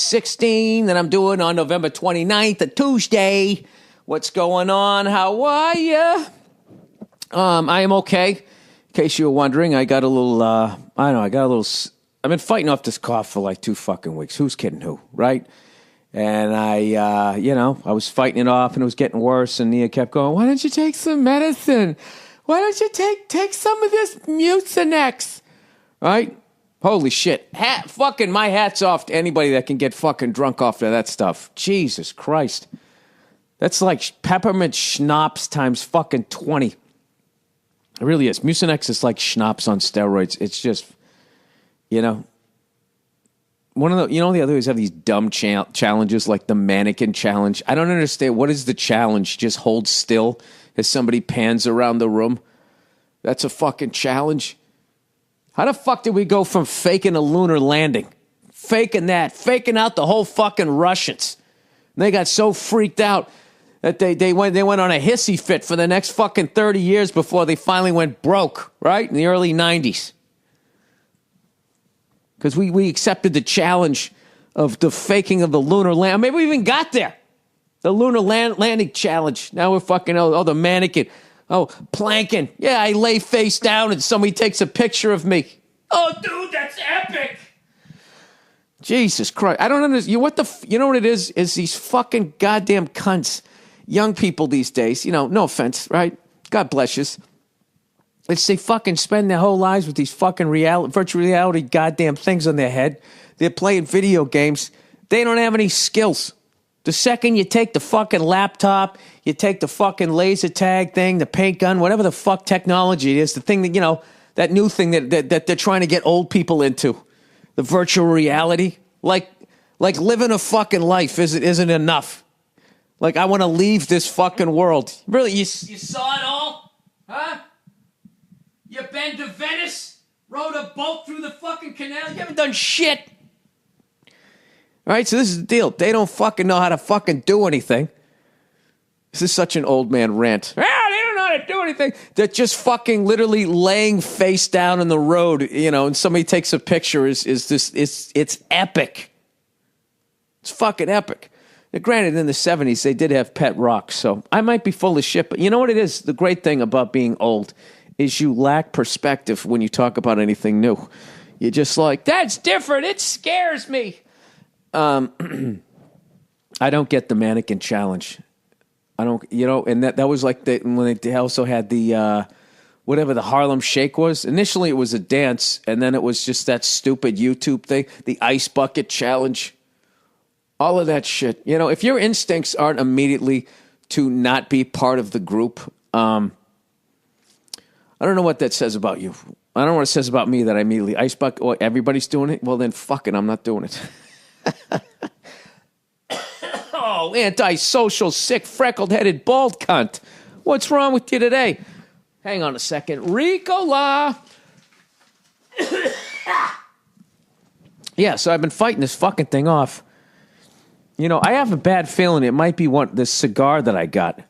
16 that I'm doing on November 29th, a Tuesday. What's going on? How are you? I am okay. In case you were wondering, I got a little, I've been fighting off this cough for like 2 fucking weeks. Who's kidding who, right? And I was fighting it off and it was getting worse. And Nia kept going, why don't you take some medicine? Why don't you take some of this Mucinex? Right? Holy shit. Fucking my hat's off to anybody that can get fucking drunk off of that stuff. Jesus Christ. That's like peppermint schnapps times fucking 20. It really is. Mucinex is like schnapps on steroids. It's just, one of the, the others have these dumb challenges like the mannequin challenge. I don't understand. What is the challenge? Just hold still as somebody pans around the room. That's a fucking challenge. How the fuck did we go from faking a lunar landing? Faking out the whole fucking Russians. And they got so freaked out that they went on a hissy fit for the next fucking 30 years before they finally went broke, right? In the early 90s. Because we accepted the challenge of the faking of the lunar land. Maybe we even got there. The lunar landing challenge. Now we're fucking, the mannequin. Oh, planking. Yeah, I lay face down and somebody takes a picture of me. Oh, dude, that's epic. Jesus Christ. I don't understand. You know what it is? Is these fucking goddamn cunts. Young people these days, no offense, right? God bless you. They fucking spend their whole lives with these fucking virtual reality goddamn things on their head. They're playing video games. They don't have any skills. The second you take the fucking laptop, you take the fucking laser tag thing, the paint gun, whatever the fuck technology it is, the thing that, that new thing that they're trying to get old people into, the virtual reality, like living a fucking life isn't enough. Like, I want to leave this fucking world. Really, you saw it all? Huh? You been to Venice? Rode a boat through the fucking canal? You haven't done shit. All right, so this is the deal. They don't fucking know how to fucking do anything. This is such an old man rant. They don't know how to do anything. They're just fucking literally laying face down in the road, and somebody takes a picture. It's epic. It's fucking epic. Now, granted, in the 70s, they did have pet rocks, so I might be full of shit, but you know what it is? The great thing about being old is you lack perspective when you talk about anything new. You're just like, that's different. It scares me. I don't get the mannequin challenge. I don't, and that was like when they also had the, whatever the Harlem Shake was. Initially, it was a dance, and then it was just that stupid YouTube thing, the ice bucket challenge. All of that shit. If your instincts aren't immediately to not be part of the group, I don't know what that says about you. I don't know what it says about me that I immediately ice bucket. Oh, everybody's doing it? Well, then fuck it, I'm not doing it. Oh, antisocial, sick, freckled-headed, bald cunt. What's wrong with you today? Hang on a second. Ricola. Yeah, so I've been fighting this fucking thing off. I have a bad feeling it might be this cigar that I got.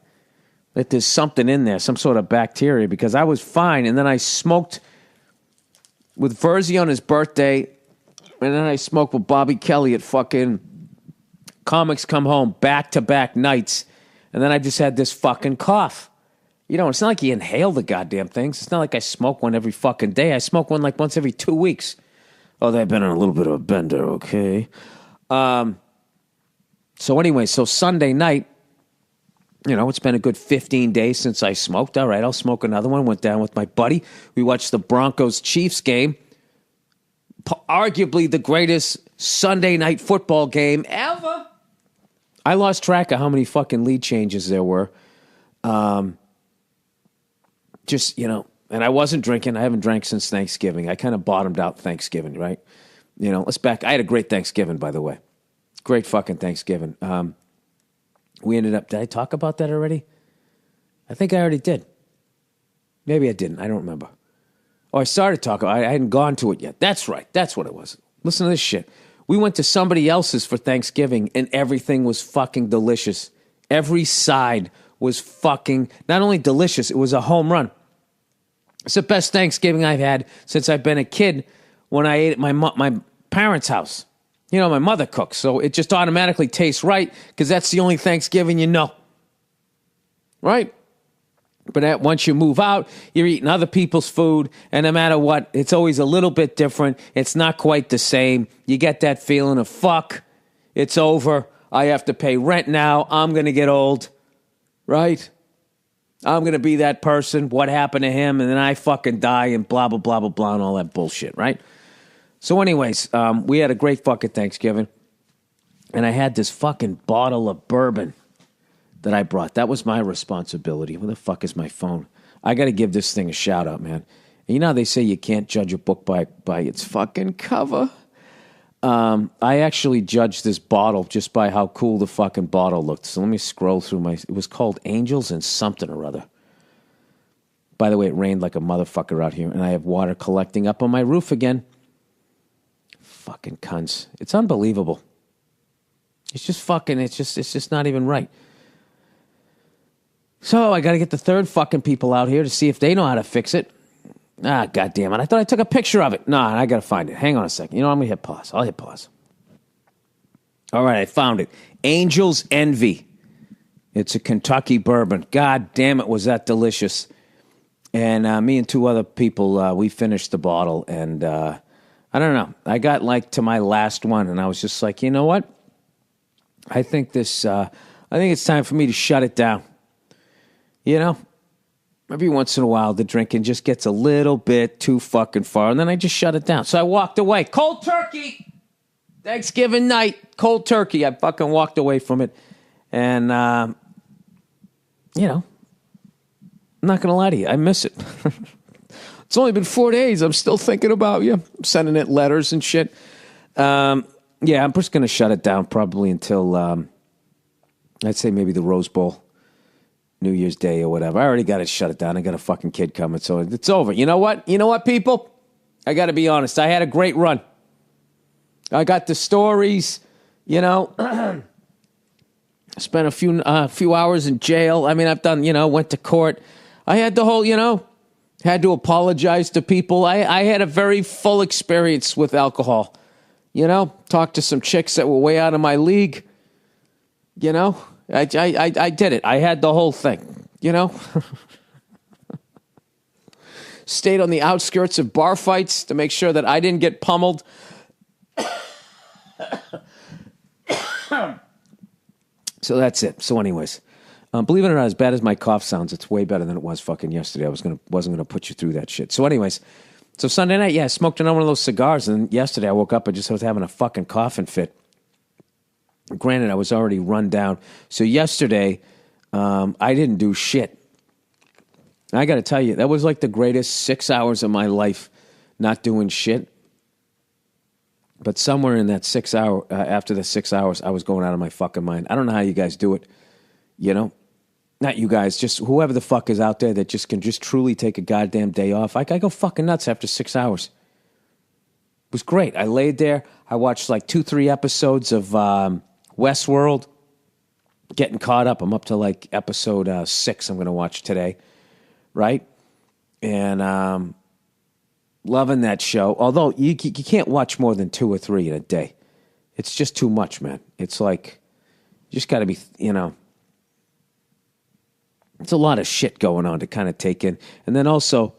That there's something in there, some sort of bacteria, because I was fine, and then I smoked with Verzi on his birthday, and then I smoked with Bobby Kelly at fucking Comics Come Home, back-to-back nights, and then I just had this fucking cough. It's not like you inhale the goddamn things. It's not like I smoke one every fucking day. I smoke one like once every 2 weeks. Oh, they've been on a little bit of a bender, okay? So anyway, Sunday night, it's been a good 15 days since I smoked. All right, I'll smoke another one. Went down with my buddy. We watched the Broncos-Chiefs game. Arguably the greatest Sunday night football game ever. I lost track of how many fucking lead changes there were. And I wasn't drinking. I haven't drank since Thanksgiving. I kind of bottomed out Thanksgiving, right? I had a great Thanksgiving, by the way. Great fucking Thanksgiving. We ended up, did I talk about that already? I think I already did. Maybe I didn't. I don't remember. Oh, I started talking. I hadn't gone to it yet. That's right. That's what it was. Listen to this shit. We went to somebody else's for Thanksgiving, and everything was fucking delicious. Every side was fucking, not only delicious, it was a home run. It's the best Thanksgiving I've had since I've been a kid when I ate at my parents' house. my mother cooks, so it just automatically tastes right because that's the only Thanksgiving you know. Right? But once you move out, you're eating other people's food, and no matter what, it's always a little bit different. It's not quite the same. You get that feeling of, fuck, it's over. I have to pay rent now. I'm going to get old. Right? I'm going to be that person. What happened to him? And then I fucking die and blah, blah, blah, blah, blah, and all that bullshit, right? So anyways, we had a great fucking Thanksgiving, and I had this fucking bottle of bourbon that I brought. That was my responsibility. Where the fuck is my phone? I got to give this thing a shout out, man. And you know how they say you can't judge a book by its fucking cover? I actually judged this bottle just by how cool the fucking bottle looked. So let me scroll through it was called Angels and something or other. By the way, it rained like a motherfucker out here, and I have water collecting up on my roof again. Fucking cunts. It's unbelievable. It's just not even right. So I got to get the third fucking people out here to see if they know how to fix it. Ah, goddamn it. I thought I took a picture of it. Nah, I got to find it. Hang on a second. I'm going to hit pause. I'll hit pause. All right, I found it. Angel's Envy. It's a Kentucky bourbon. God damn it, was that delicious. And me and two other people, we finished the bottle. And I don't know. I got to my last one, and I was just like, you know what? I think it's time for me to shut it down. Every once in a while, the drinking just gets a little bit too fucking far, and then I just shut it down. So I walked away. Cold turkey! Thanksgiving night, cold turkey. I fucking walked away from it. And, I'm not going to lie to you. I miss it. It's only been 4 days. I'm still thinking about you. I'm sending it letters and shit. I'm just going to shut it down probably until, I'd say maybe the Rose Bowl. New Year's Day or whatever. I already got to shut it down. I got a fucking kid coming, so it's over. You know what? People? I got to be honest. I had a great run. I got the stories, Spent a few hours in jail. I mean, I've done, went to court. I had the whole, had to apologize to people. I had a very full experience with alcohol. Talked to some chicks that were way out of my league. I did it. I had the whole thing, Stayed on the outskirts of bar fights to make sure that I didn't get pummeled. So that's it. So anyways, believe it or not, as bad as my cough sounds, it's way better than it was fucking yesterday. I wasn't going to put you through that shit. So anyways, so Sunday night, I smoked another one of those cigars, and yesterday I woke up, I just was having a fucking coughing fit. Granted, I was already run down. So yesterday, I didn't do shit. I got to tell you, that was like the greatest 6 hours of my life not doing shit. But somewhere in that 6 hour, after the 6 hours, I was going out of my fucking mind. I don't know how you guys do it, Not you guys, just whoever the fuck is out there that just can just truly take a goddamn day off. I go fucking nuts after 6 hours. It was great. I laid there. I watched like 2-3 episodes of Westworld, getting caught up. I'm up to like episode 6 I'm going to watch today, right? And loving that show. Although you can't watch more than 2 or 3 in a day. It's just too much, man. It's like, you just got to be, it's a lot of shit going on to kind of take in. And then also,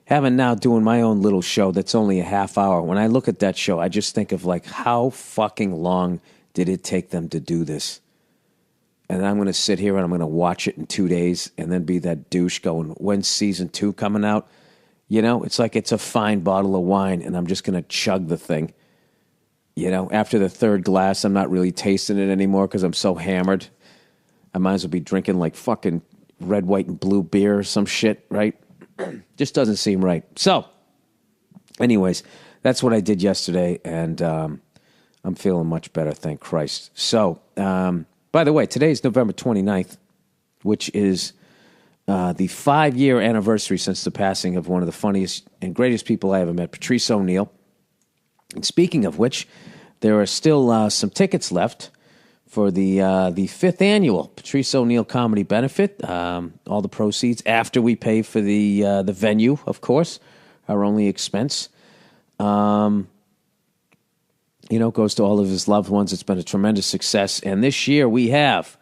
doing my own little show that's only a half hour. When I look at that show, I just think of like, how fucking long did it take them to do this? And I'm going to sit here and I'm going to watch it in 2 days and then be that douche going, when's season 2 coming out? It's like it's a fine bottle of wine and I'm just going to chug the thing. After the third glass, I'm not really tasting it anymore because I'm so hammered. I might as well be drinking like fucking red, white, and blue beer or some shit, right? Just doesn't seem right. So, anyways, that's what I did yesterday, and I'm feeling much better, thank Christ. So, by the way, today is November 29th, which is the 5-year anniversary since the passing of one of the funniest and greatest people I ever met, Patrice O'Neal. And speaking of which, there are still some tickets left for the 5th annual Patrice O'Neal Comedy Benefit. All the proceeds after we pay for the venue, of course, our only expense. goes to all of his loved ones. It's been a tremendous success. And this year we have,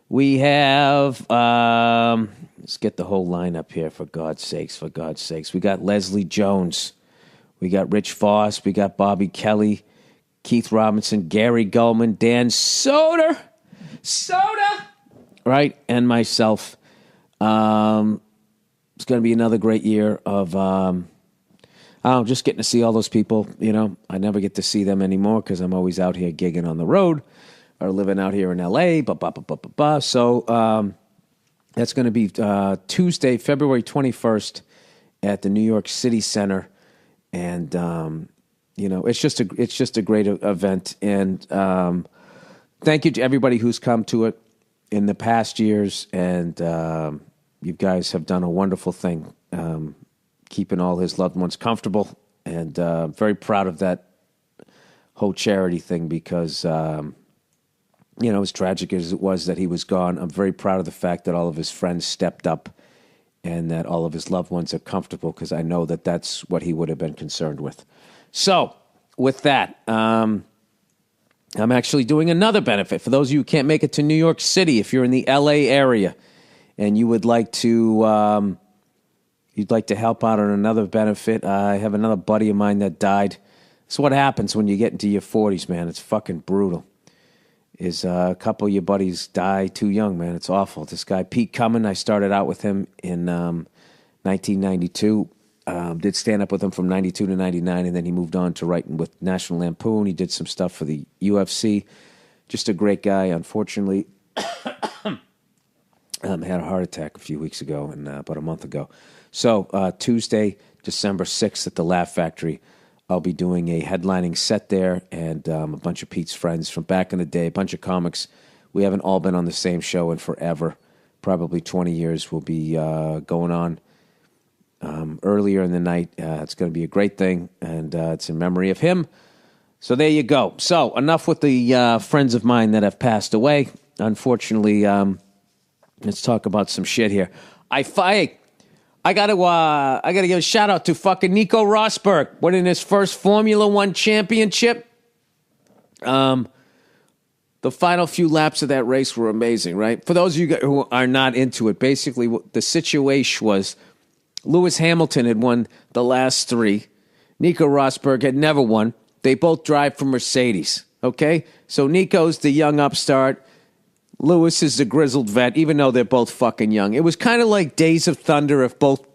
let's get the whole lineup here, for God's sakes. We got Leslie Jones. We got Rich Voss. We got Bobby Kelly, Keith Robinson, Gary Gulman, Dan Soder, right? And myself. It's going to be another great year of, just getting to see all those people. I never get to see them anymore because I'm always out here gigging on the road or living out here in L.A. So that's going to be Tuesday, February 21st at the New York City Center. And, it's just a great event. And thank you to everybody who's come to it in the past years. And you guys have done a wonderful thing. Keeping all his loved ones comfortable, and very proud of that whole charity thing because, as tragic as it was that he was gone, I'm very proud of the fact that all of his friends stepped up and that all of his loved ones are comfortable because I know that that's what he would have been concerned with. So, with that, I'm actually doing another benefit. For those of you who can't make it to New York City, if you're in the L.A. area and you would like to... you'd like to help out on another benefit. I have another buddy of mine that died. It's what happens when you get into your 40s, man. It's fucking brutal. A couple of your buddies die too young, man. It's awful. This guy, Pete Cummins, I started out with him in 1992. Did stand up with him from 92 to 99, and then he moved on to writing with National Lampoon. He did some stuff for the UFC. Just a great guy. Unfortunately, had a heart attack a few weeks ago, and about a month ago. So Tuesday, December 6th at the Laugh Factory, I'll be doing a headlining set there, and a bunch of Pete's friends from back in the day, a bunch of comics. We haven't all been on the same show in forever, probably 20 years. We'll be going on earlier in the night. It's going to be a great thing, and it's in memory of him. So there you go. So enough with the friends of mine that have passed away. Unfortunately, let's talk about some shit here. I got to give a shout out to fucking Nico Rosberg winning his first Formula One championship. The final few laps of that race were amazing, right? For those of you who are not into it, basically the situation was Lewis Hamilton had won the last three. Nico Rosberg had never won. They both drive for Mercedes, okay? So Nico's the young upstart. Lewis is the grizzled vet, even though they're both fucking young. It was kind of like Days of Thunder if both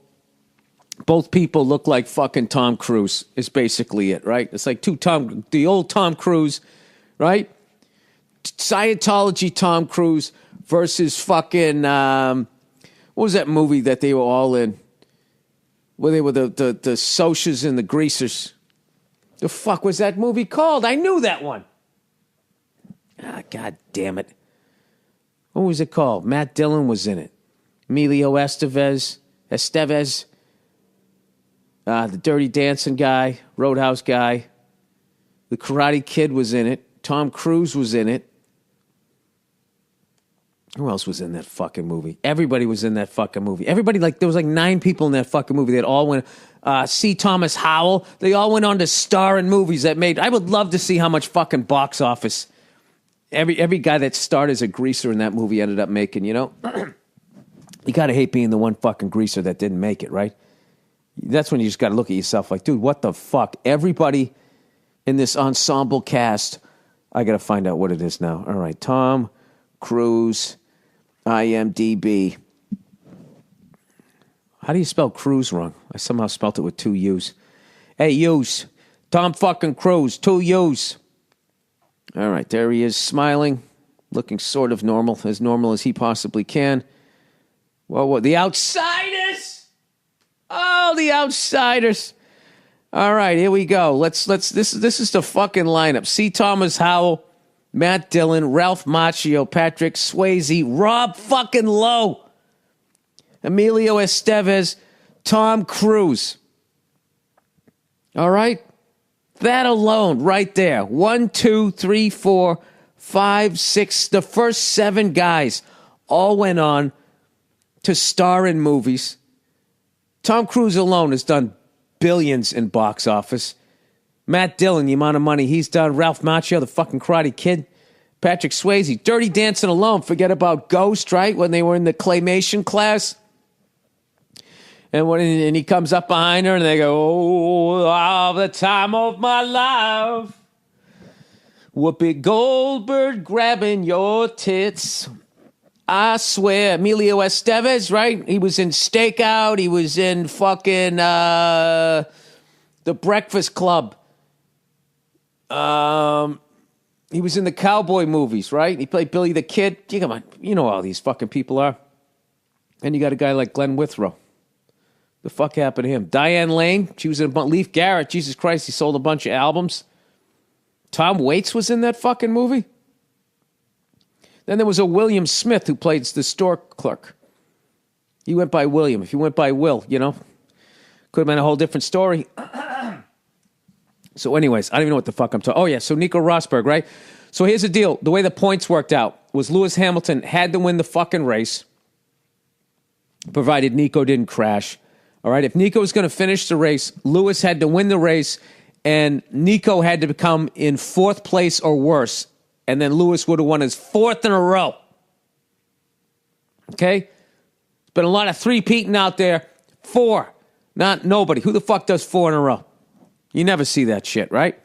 people look like fucking Tom Cruise is basically it, right? It's like the old Tom Cruise, right? Scientology Tom Cruise versus fucking, what was that movie that they were all in? Where they were the Socs and the Greasers. The fuck was that movie called? I knew that one. Ah, God damn it. What was it called? Matt Dillon was in it. Emilio Estevez, the Dirty Dancing guy, Roadhouse guy. The Karate Kid was in it. Tom Cruise was in it. Who else was in that fucking movie? Everybody was in that fucking movie. Everybody, there was 9 people in that fucking movie that all went, C. Thomas Howell. They all went on to star in movies that made, I would love to see how much fucking box office every guy that starred as a greaser in that movie ended up making, You gotta hate being the one fucking greaser that didn't make it, right? That's when you just gotta look at yourself like, dude, what the fuck? Everybody in this ensemble cast, I gotta find out what it is now. All right, Tom Cruise, IMDb. How do you spell Cruise wrong? I somehow spelled it with 2 U's. Hey, U's. Tom fucking Cruise, 2 U's. All right, there he is, smiling, looking sort of normal as he possibly can. Well, The Outsiders! Oh, The Outsiders. All right, here we go. This is the fucking lineup. C. Thomas Howell, Matt Dillon, Ralph Macchio, Patrick Swayze, Rob fucking Lowe, Emilio Estevez, Tom Cruise. All right? That alone, right there. 1, 2, 3, 4, 5, 6. The first 7 guys all went on to star in movies. Tom Cruise alone has done billions in box office. Matt Dillon, the amount of money he's done. Ralph Macchio, the fucking Karate Kid. Patrick Swayze, Dirty Dancing alone. Forget about Ghost, right? When they were in the claymation class. And he comes up behind her and they go, oh, all the time of my life. Whoopi Goldberg grabbing your tits. I swear. Emilio Estevez, right? He was in Stakeout. He was in fucking The Breakfast Club. He was in the cowboy movies, right? He played Billy the Kid. Yeah, come on. You know how all these fucking people are. And you got a guy like Glenn Withrow. The fuck happened to him? Diane Lane, she was in Leif Garrett. Jesus Christ, he sold a bunch of albums. Tom Waits was in that fucking movie. Then there was a William Smith who played the store clerk. He went by William. If he went by Will, could have been a whole different story. So anyways, I don't even know what the fuck I'm talking. Oh yeah, so Nico Rosberg, right? So here's the deal. The way the points worked out was Lewis Hamilton had to win the fucking race, provided Nico didn't crash. All right, if Nico was going to finish the race, Lewis had to win the race, and Nico had to become in fourth place or worse, and then Lewis would have won his fourth in a row. Okay? There's been a lot of three-peating out there. 4. Not nobody. Who the fuck does 4 in a row? You never see that shit, right?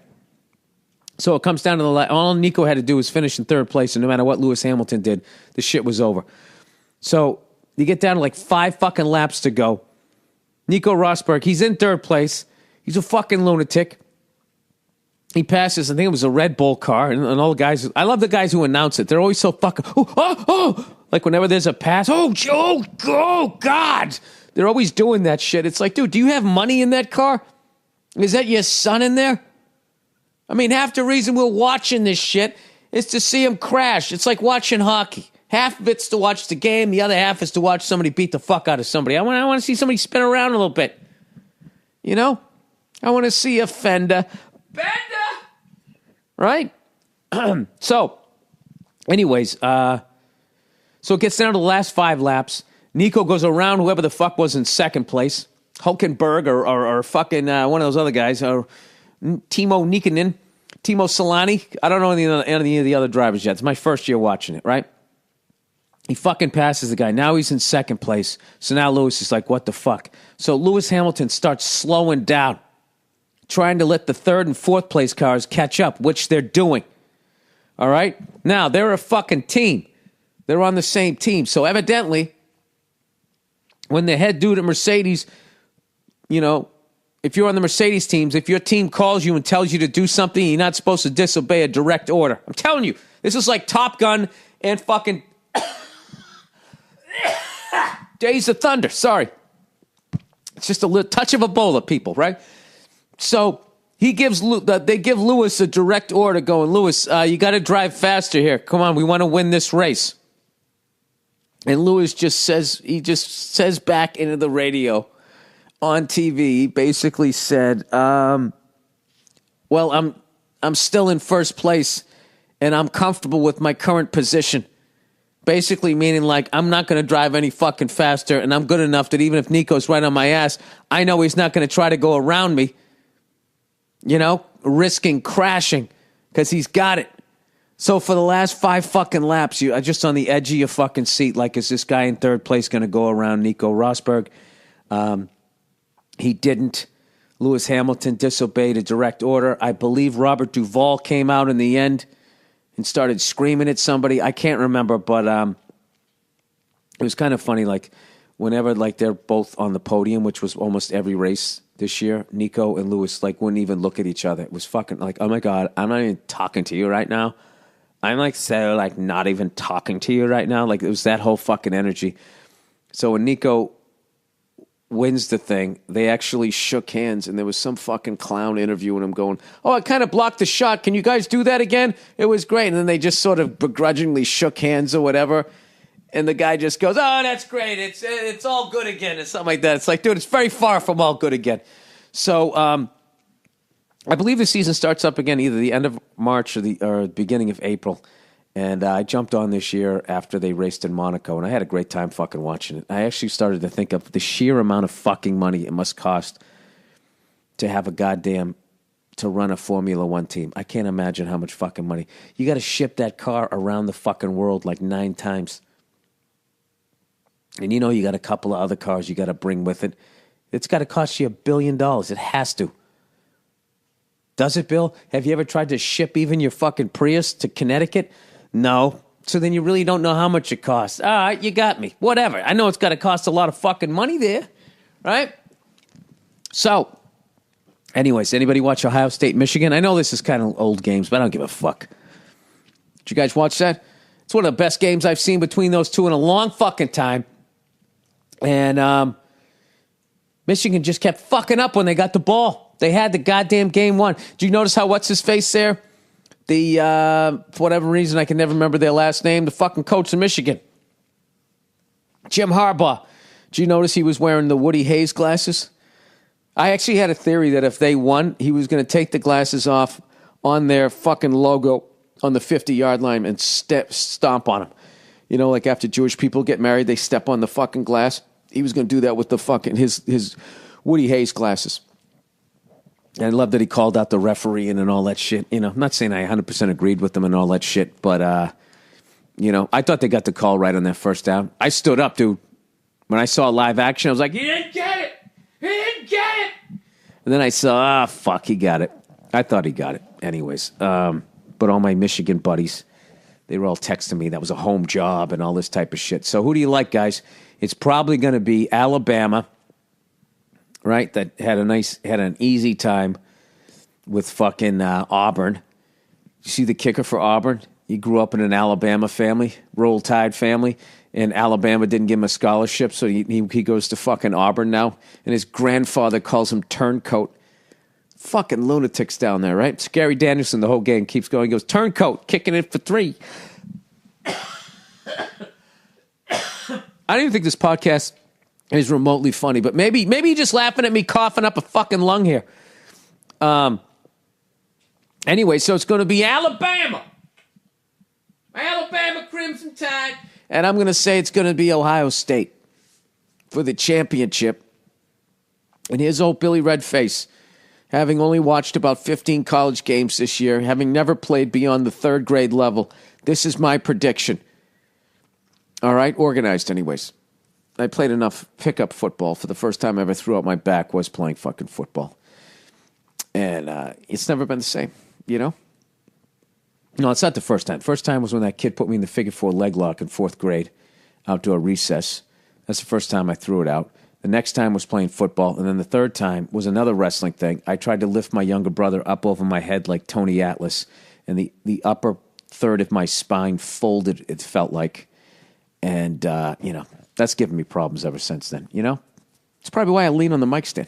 So it comes down to all Nico had to do was finish in third place, and no matter what Lewis Hamilton did, the shit was over. So you get down to like 5 fucking laps to go. Nico Rosberg, he's in third place. He's a fucking lunatic. He passes, I think it was a Red Bull car, and all the guys, I love the guys who announce it. They're always so fucking, like whenever there's a pass, oh, God. They're always doing that shit. It's like, dude, do you have money in that car? Is that your son in there? I mean, half the reason we're watching this shit is to see him crash. It's like watching hockey. Half of it's to watch the game. The other half is to watch somebody beat the fuck out of somebody. I want to see somebody spin around a little bit. I want to see a fender. Bender! Right? So, anyways, so it gets down to the last 5 laps. Nico goes around whoever the fuck was in second place. Hulkenberg or fucking one of those other guys. Or Timo Nikkonen. Timo Solani. I don't know any of the other drivers yet. It's my first year watching it, right? He fucking passes the guy. Now he's in second place. So now Lewis is like, what the fuck? So Lewis Hamilton starts slowing down, trying to let the third and fourth place cars catch up, which they're doing. All right? Now, they're a fucking team. They're on the same team. So evidently, when the head dude at Mercedes, if you're on the Mercedes teams, if your team calls you and tells you to do something, you're not supposed to disobey a direct order. I'm telling you, this is like Top Gun and fucking Days of Thunder. Sorry. It's just a little touch of Ebola, people, right? So they give Lewis a direct order going, Lewis, you got to drive faster here. Come on, we want to win this race. And Lewis just says back into the radio on TV, he basically said, well, I'm still in first place and I'm comfortable with my current position. Basically meaning like, I'm not going to drive any fucking faster, and I'm good enough that even if Nico's right on my ass, I know he's not going to try to go around me, risking crashing, because he's got it. So for the last 5 fucking laps, you are just on the edge of your fucking seat, like, is this guy in third place going to go around Nico Rosberg? He didn't. Lewis Hamilton disobeyed a direct order. I believe Robert Duvall came out in the end and started screaming at somebody. I can't remember, but it was kind of funny. Like, whenever they're both on the podium, which was almost every race this year, Nico and Lewis wouldn't even look at each other. It was fucking like, oh my God, I'm not even talking to you right now. I'm not even talking to you right now. Like, it was that whole fucking energy. So when Nico wins the thing, they actually shook hands, and there was some fucking clown interviewing him going, oh, I kind of blocked the shot. Can you guys do that again? It was great. And then they just sort of begrudgingly shook hands or whatever. And the guy just goes, oh, that's great. It's all good again, or something like that. It's like, dude, it's very far from all good again. So I believe the season starts up again either the end of March or the beginning of April. And I jumped on this year after they raced in Monaco, and I had a great time fucking watching it. I actually started to think of the sheer amount of fucking money it must cost to have a goddamn to run a Formula One team. I can't imagine how much fucking money. You got to ship that car around the fucking world like 9 times. And you know you got a couple of other cars you got to bring with it. It's got to cost you $1 billion. It has to. Does it, Bill? Have you ever tried to ship even your fucking Prius to Connecticut? No. So then you really don't know how much it costs. All right, you got me. Whatever. I know it's got to cost a lot of fucking money there, right? So, anyways, anybody watch Ohio State, Michigan? I know this is kind of old games, but I don't give a fuck. Did you guys watch that? It's one of the best games I've seen between those two in a long fucking time. And Michigan just kept fucking up when they got the ball. They had the goddamn game won. Did you notice how what's-his-face there? For whatever reason, I can never remember their last name. The fucking coach of Michigan. Jim Harbaugh. Did you notice he was wearing the Woody Hayes glasses? I actually had a theory that if they won, he was going to take the glasses off on their fucking logo on the 50-yard line and stomp on them. You know, like after Jewish people get married, they step on the fucking glass. He was going to do that with the fucking his Woody Hayes glasses. And I love that he called out the referee and all that shit. You know, I'm not saying I 100% agreed with them and all that shit, but, you know, I thought they got the call right on that first down. I stood up, dude. When I saw live action, I was like, he didn't get it! He didn't get it! And then I saw, fuck, he got it. I thought he got it. Anyways, but all my Michigan buddies, they were all texting me that was a home job and all this type of shit. So who do you like, guys? It's probably going to be Alabama, right? That had an easy time with fucking Auburn. You see the kicker for Auburn? He grew up in an Alabama family, Roll Tide family, and Alabama didn't give him a scholarship, so he goes to fucking Auburn now, and his grandfather calls him Turncoat. Fucking lunatics down there, right? Scary Danielson, the whole game keeps going. He goes, Turncoat, kicking it for 3. I don't even think this podcast is remotely funny, but maybe you're just laughing at me coughing up a fucking lung here. Anyway, so it's going to be Alabama Crimson Tide, and I'm going to say it's going to be Ohio State for the championship. And here's old Billy Redface, having only watched about 15 college games this year, having never played beyond the 3rd grade level. This is my prediction. All right, organized anyways. I played enough pickup football. For the first time I ever threw out my back was playing fucking football. And it's never been the same, you know? No, it's not the first time. First time was when that kid put me in the figure 4 leg lock in 4th grade, outdoor recess. That's the first time I threw it out. The next time was playing football. And then the third time was another wrestling thing. I tried to lift my younger brother up over my head like Tony Atlas. And the upper third of my spine folded, it felt like. And, you know, that's given me problems ever since then, you know? It's probably why I lean on the mic stand.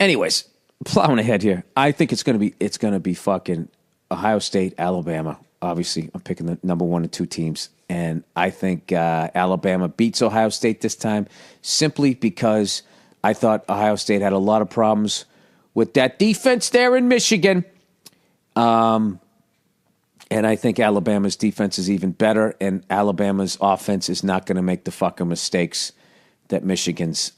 Anyways, plowing ahead here. I think it's going to be fucking Ohio State, Alabama. Obviously, I'm picking the number 1 and 2 teams. And I think Alabama beats Ohio State this time simply because I thought Ohio State had a lot of problems with that defense there in Michigan. And I think Alabama's defense is even better, and Alabama's offense is not going to make the fucking mistakes that Michigan's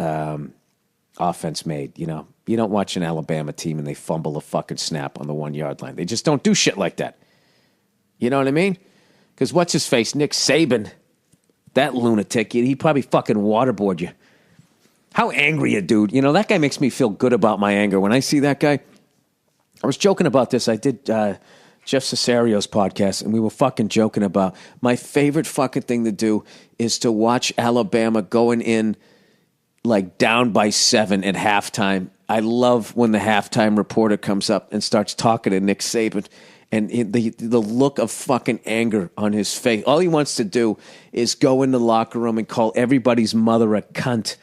offense made. You know, you don't watch an Alabama team and they fumble a fucking snap on the 1-yard line. They just don't do shit like that. You know what I mean? Because what's his face? Nick Saban, that lunatic, he probably fucking waterboard you. How angry a dude. You know, that guy makes me feel good about my anger. When I see that guy, I was joking about this. I did Jeff Cesario's podcast, and we were fucking joking about my favorite fucking thing to do is to watch Alabama going in like down by 7 at halftime. I love when the halftime reporter comes up and starts talking to Nick Saban, and the look of fucking anger on his face. All he wants to do is go in the locker room and call everybody's mother a cunt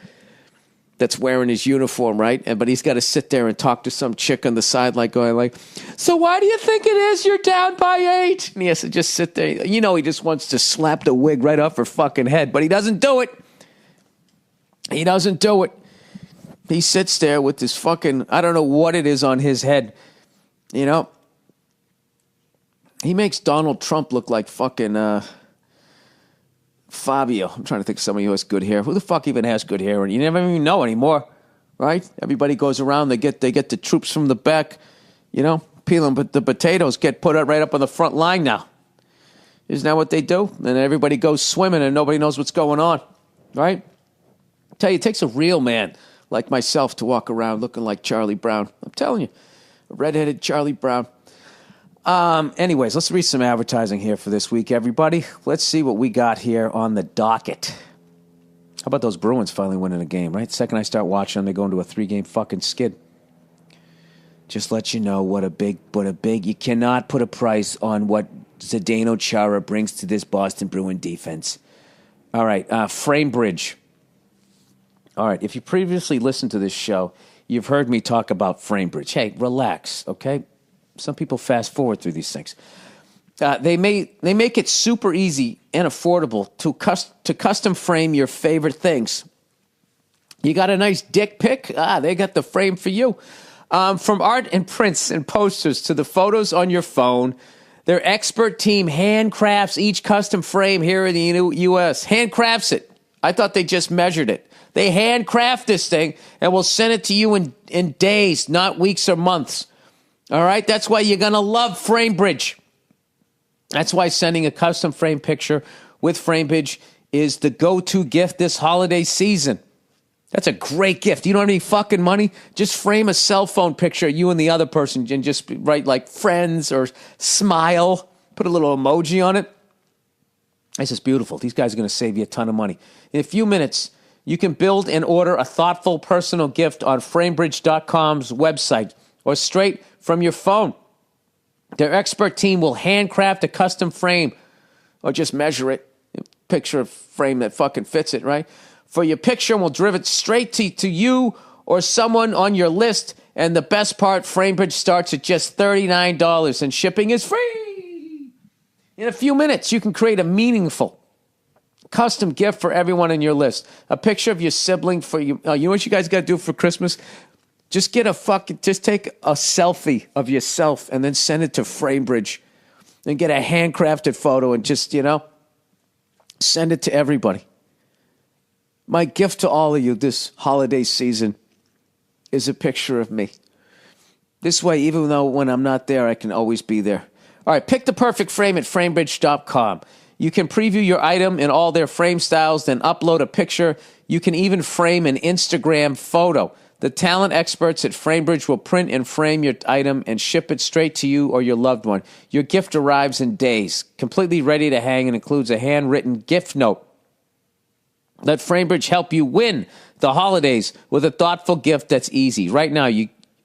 that's wearing his uniform, right? But he's got to sit there and talk to some chick on the sideline going like, so why do you think it is you're down by 8? And he has to just sit there. You know, he just wants to slap the wig right off her fucking head, but he doesn't do it. He doesn't do it. He sits there with this fucking, I don't know what it is on his head. You know? He makes Donald Trump look like fucking Fabio. I'm trying to think of somebody who has good hair. Who the fuck even has good hair? And you never even know anymore. right? Everybody goes around. They get the troops from the back, peeling, but the potatoes get put right up on the front line now. Isn't that what they do? And everybody goes swimming and nobody knows what's going on, right? I tell you, it takes a real man like myself to walk around looking like Charlie Brown. I'm telling you, a redheaded Charlie Brown. Anyways, let's read some advertising here for this week, everybody. Let's see what we got here on the docket. How about those Bruins finally winning a game, right? Second I start watching them, they go into a 3-game fucking skid. Just let you know what a big, you cannot put a price on what Zdeno Chara brings to this Boston Bruin defense. All right, Framebridge. All right, if you previously listened to this show, you've heard me talk about Framebridge. Hey, relax, okay? Some people fast forward through these things. They make it super easy and affordable to custom frame your favorite things. You got a nice dick pic? They got the frame for you. From art and prints and posters to the photos on your phone, their expert team handcrafts each custom frame here in the U.S. Handcrafts it. I thought they just measured it. They handcraft this thing and will send it to you in days, not weeks or months. All right? That's why you're going to love Framebridge. That's why sending a custom frame picture with Framebridge is the go-to gift this holiday season. That's a great gift. You don't have any fucking money? Just frame a cell phone picture of you and the other person and just write like friends or smile. Put a little emoji on it. This is beautiful. These guys are going to save you a ton of money. In a few minutes, you can build and order a thoughtful personal gift on Framebridge.com's website or straight from your phone. Their expert team will handcraft a custom frame or just measure it. Picture a frame that fucking fits it, right? For your picture, and we'll deliver it straight to you or someone on your list. And the best part, Framebridge starts at just $39 and shipping is free. In a few minutes, you can create a meaningful custom gift for everyone on your list. A picture of your sibling for you. You know what you guys got to do for Christmas? Just take a selfie of yourself and then send it to Framebridge and get a handcrafted photo and just, send it to everybody. My gift to all of you this holiday season is a picture of me. This way, even though when I'm not there, I can always be there. All right, pick the perfect frame at Framebridge.com. You can preview your item in all their frame styles, then upload a picture. You can even frame an Instagram photo. The talent experts at Framebridge will print and frame your item and ship it straight to you or your loved one. Your gift arrives in days, completely ready to hang, and includes a handwritten gift note. Let Framebridge help you win the holidays with a thoughtful gift that's easy. Right now,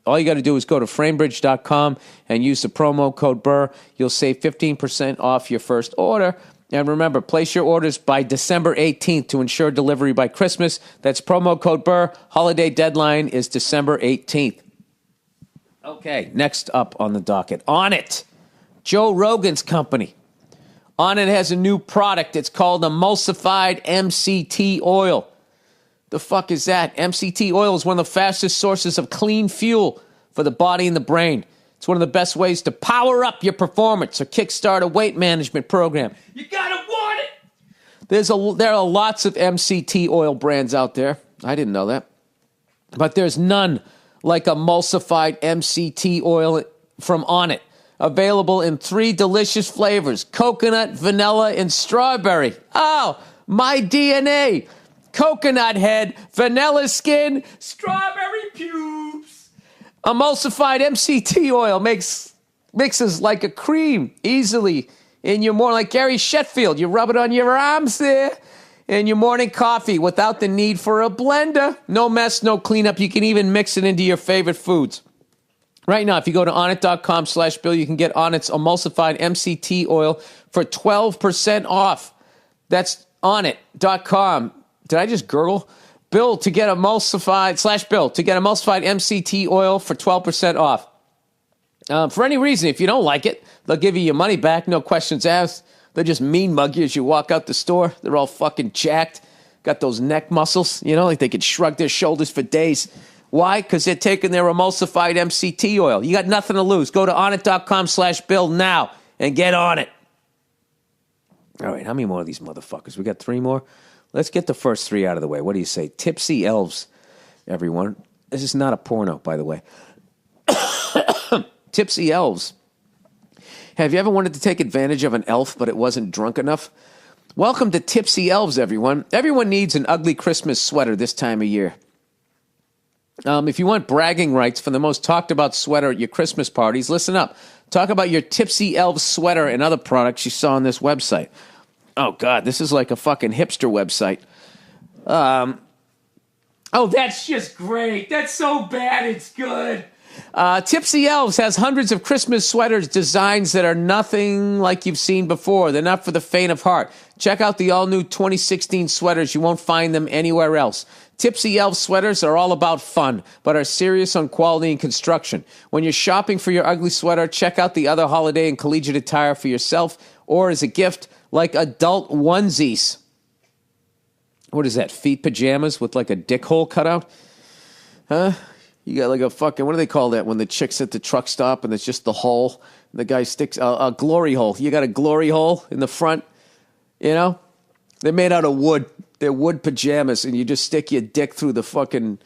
all you got to do is go to Framebridge.com and use the promo code Burr. You'll save 15% off your first order. And remember, place your orders by December 18th to ensure delivery by Christmas. That's promo code Burr. Holiday deadline is December 18th. Okay, next up on the docket. On It, Joe Rogan's company. On It has a new product. It's called emulsified MCT oil. The fuck is that? MCT oil is one of the fastest sources of clean fuel for the body and the brain. It's one of the best ways to power up your performance or kickstart a weight management program. You gotta want it! There are lots of MCT oil brands out there. I didn't know that. But there's none like emulsified MCT oil from On It. Available in 3 delicious flavors: coconut, vanilla, and strawberry. Oh, my DNA. Coconut head, vanilla skin, strawberry pubes. Emulsified MCT oil mixes like a cream easily in your morning, like Gary Shetfield. You rub it on your arms there in your morning coffee without the need for a blender. No mess, no cleanup. You can even mix it into your favorite foods. Right now, if you go to onit.com/Bill, you can get Onit's emulsified MCT oil for 12% off. That's onit.com. Did I just gurgle? Bill to get emulsified MCT oil for 12% off. For any reason, if you don't like it, they'll give you your money back, no questions asked. They'll just mean mug you as you walk out the store. They're all fucking jacked, got those neck muscles, like they could shrug their shoulders for days. Why? Because they're taking their emulsified MCT oil. You got nothing to lose. Go to onit.com/Bill now and get on it. All right, how many more of these motherfuckers? We got 3 more? Let's get the first 3 out of the way. What do you say? Tipsy Elves, everyone. This is not a porno, by the way. Tipsy elves. Have you ever wanted to take advantage of an elf, but it wasn't drunk enough? Welcome to Tipsy Elves, everyone. Everyone needs an ugly Christmas sweater this time of year. If you want bragging rights for the most talked about sweater at your Christmas parties, listen up. Talk about your Tipsy Elves sweater and other products you saw on this website. Oh, God, this is like a fucking hipster website. Oh, that's just great. That's so bad, it's good. Tipsy Elves has hundreds of Christmas sweaters, designs that are nothing like you've seen before. They're not for the faint of heart. Check out the all-new 2016 sweaters. You won't find them anywhere else. Tipsy Elves sweaters are all about fun, but are serious on quality and construction. When you're shopping for your ugly sweater, check out the other holiday and collegiate attire for yourself or as a gift, like adult onesies. What is that, feet pajamas with like a dick hole cut out? Huh? You got like a fucking, what do they call that when the chick's at the truck stop and it's just the hole? And the guy sticks a glory hole. You got a glory hole in the front, you know? They're made out of wood. They're wood pajamas, and you just stick your dick through the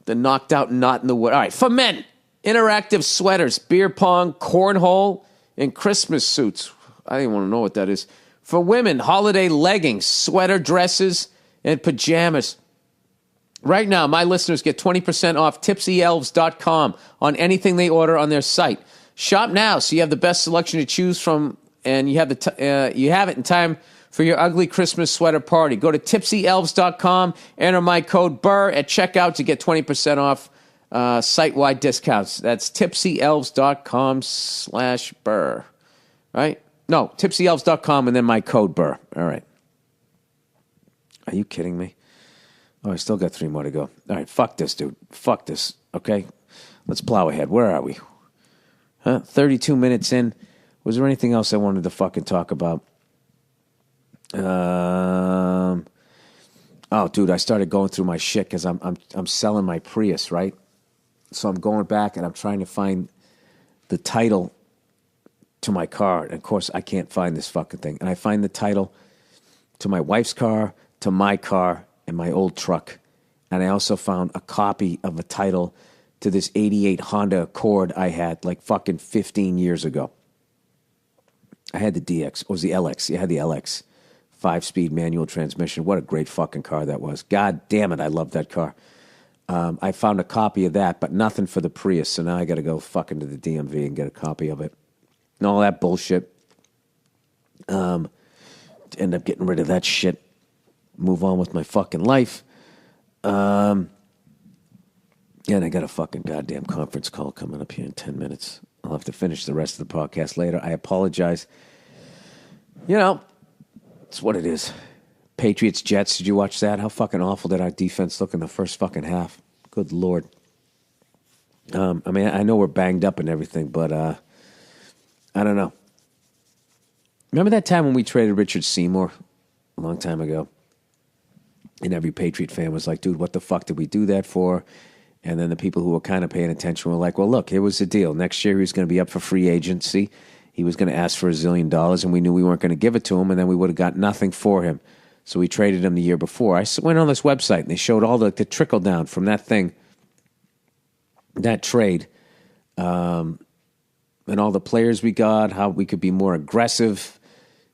knocked out knot in the wood. All right, for men, interactive sweaters, beer pong, cornhole, and Christmas suits. I don't even want to know what that is. For women, holiday leggings, sweater dresses, and pajamas. Right now, my listeners get 20% off tipsyelves.com on anything they order on their site. Shop now so you have the best selection to choose from, and you have it in time for your ugly Christmas sweater party. Go to tipsyelves.com, enter my code Burr at checkout to get 20% off site-wide discounts. That's tipsyelves.com/Burr. Right? No, tipsyelves.com and then my code Burr. All right. Are you kidding me? Oh, I still got 3 more to go. All right, fuck this, dude. Fuck this, okay? Let's plow ahead. Where are we? 32 minutes in. Was there anything else I wanted to fucking talk about? Oh, dude, I started going through my shit because I'm selling my Prius, right? So I'm going back and I'm trying to find the title to my car. And of course, I can't find this fucking thing. And I find the title to my wife's car, to my car, and my old truck. And I also found a copy of a title to this 88 Honda Accord I had like fucking 15 years ago. I had the DX. It was the LX. Yeah, I had the LX. 5-speed manual transmission. What a great fucking car that was. God damn it, I love that car. I found a copy of that, but nothing for the Prius. So now I got to go fucking to the DMV and get a copy of it. And all that bullshit. End up getting rid of that shit. Move on with my fucking life. And I got a fucking goddamn conference call coming up here in 10 minutes. I'll have to finish the rest of the podcast later. I apologize. You know, it's what it is. Patriots, Jets, did you watch that? How fucking awful did our defense look in the first fucking half? Good Lord. I mean, I know we're banged up and everything, but I don't know. Remember that time when we traded Richard Seymour a long time ago? And every Patriot fan was like, dude, what the fuck did we do that for? And then the people who were kind of paying attention were like, well, look, here was the deal. Next year he was going to be up for free agency. He was going to ask for $1 zillion, and we knew we weren't going to give it to him, and then we would have got nothing for him. So we traded him the year before. I went on this website, and they showed all the trickle down from that thing, that trade, and all the players we got, how we could be more aggressive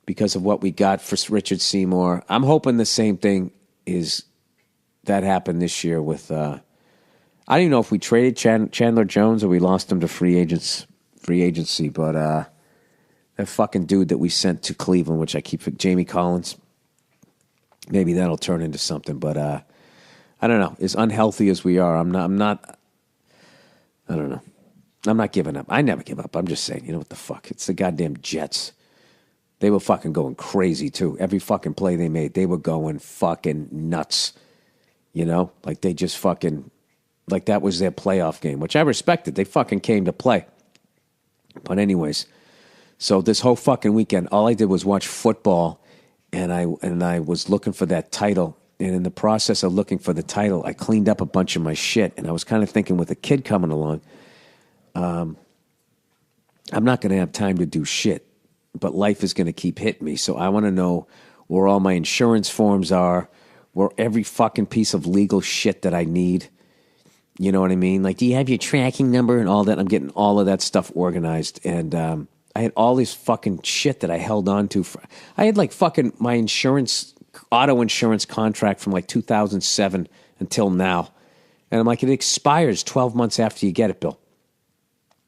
because of what we got for Richard Seymour. I'm hoping the same thing is that happened this year with, I don't even know if we traded Chandler Jones or we lost him to free agency, but that fucking dude that we sent to Cleveland, which I keep, Jamie Collins, maybe that'll turn into something, but I don't know. As unhealthy as we are, I don't know. I'm not giving up. I never give up. I'm just saying, you know what the fuck? It's the goddamn Jets. They were fucking going crazy, too. Every fucking play they made, they were going fucking nuts. You know? Like, they just fucking, like that was their playoff game, which I respected. They fucking came to play. But anyways, so this whole fucking weekend, all I did was watch football, and I was looking for that title. And in the process of looking for the title, I cleaned up a bunch of my shit. And I was kind of thinking with a kid coming along, I'm not going to have time to do shit. But life is going to keep hitting me. So I want to know where all my insurance forms are, where every fucking piece of legal shit that I need. You know what I mean? Like, do you have your tracking number and all that? I'm getting all of that stuff organized. And I had all this fucking shit that I held on to. I had like fucking my auto insurance contract from like 2007 until now. And I'm like, it expires 12 months after you get it, Bill.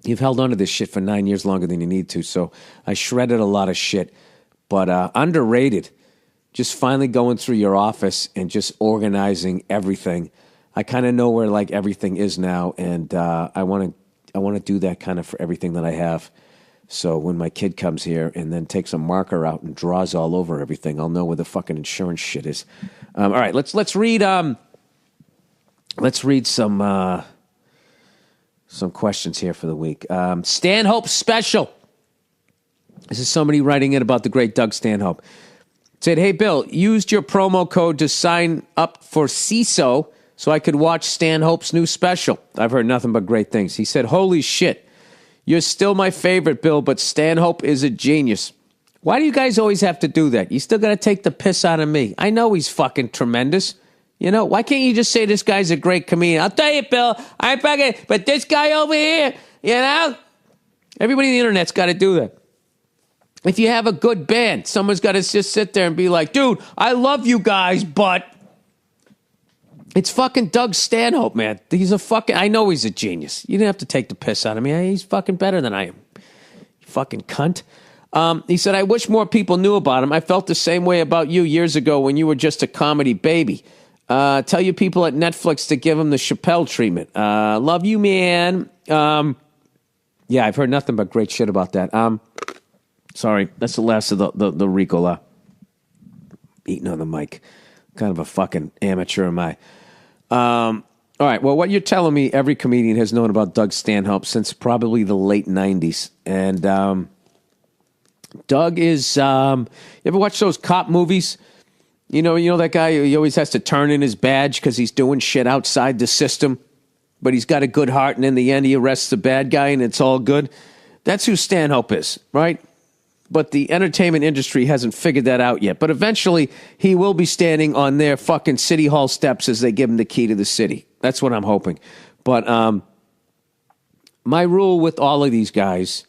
You've held on to this shit for 9 years longer than you need to. So I shredded a lot of shit. But underrated, just finally going through your office and just organizing everything. I kind of know where like everything is now, and I want to do that kind of for everything that I have. So when my kid comes here and then takes a marker out and draws all over everything, I'll know where the fucking insurance shit is. All right, let's read some questions here for the week. Stanhope special. This is somebody writing in about the great Doug Stanhope. Said, hey, Bill, used your promo code to sign up for CISO so I could watch Stanhope's new special. I've heard nothing but great things. He said, holy shit, you're still my favorite, Bill, but Stanhope is a genius. Why do you guys always have to do that? You still got to take the piss out of me. I know he's fucking tremendous. You know, why can't you just say this guy's a great comedian? I'll tell you, Bill, but this guy over here, you know? Everybody on the internet's got to do that. If you have a good band, someone's got to just sit there and be like, dude, I love you guys, but it's fucking Doug Stanhope, man. I know he's a genius. You didn't have to take the piss out of me. He's fucking better than I am. You fucking cunt. He said, I wish more people knew about him. I felt the same way about you years ago when you were just a comedy baby. Tell your people at Netflix to give him the Chappelle treatment. Love you, man. Yeah, I've heard nothing but great shit about that. Sorry, that's the last of the Ricola. Eating on the mic. Kind of a fucking amateur am I. All right, well, what you're telling me, every comedian has known about Doug Stanhope since probably the late 90s. And Doug is, you ever watch those cop movies? You know that guy, he always has to turn in his badge because he's doing shit outside the system, but he's got a good heart, and in the end he arrests the bad guy and it's all good. That's who Stanhope is, right? But the entertainment industry hasn't figured that out yet. But eventually, he will be standing on their fucking city hall steps as they give him the key to the city. That's what I'm hoping. But my rule with all of these guys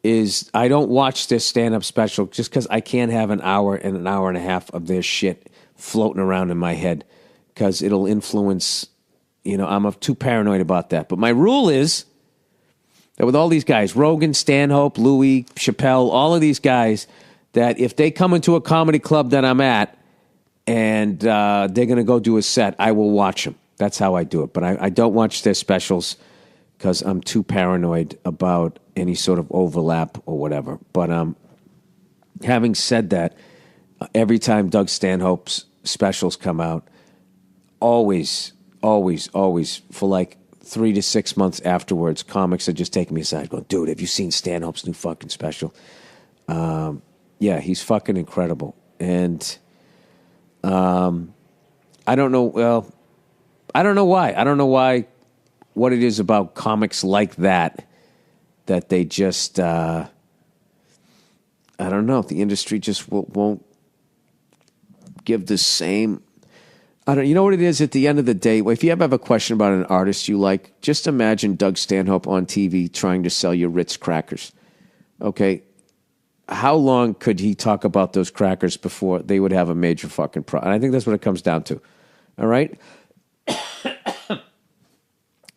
is I don't watch this stand-up special just because I can't have an hour and a half of their shit floating around in my head because it'll influence, I'm too paranoid about that. But my rule is that with all these guys, Rogan, Stanhope, Louis, Chappelle, all of these guys, that if they come into a comedy club that I'm at and they're going to go do a set, I will watch them. That's how I do it. But I don't watch their specials because I'm too paranoid about any sort of overlap or whatever. But having said that, every time Doug Stanhope's specials come out, always, for like 3 to 6 months afterwards, comics are just taking me aside going, dude, have you seen Stanhope's new fucking special? Yeah, he's fucking incredible. And I don't know why. I don't know why, what it is about comics like that they just, I don't know, the industry just won't give the same. You know what it is at the end of the day? If you ever have a question about an artist you like, just imagine Doug Stanhope on TV trying to sell you Ritz crackers. Okay? How long could he talk about those crackers before they would have a major fucking problem? I think that's what it comes down to. All right?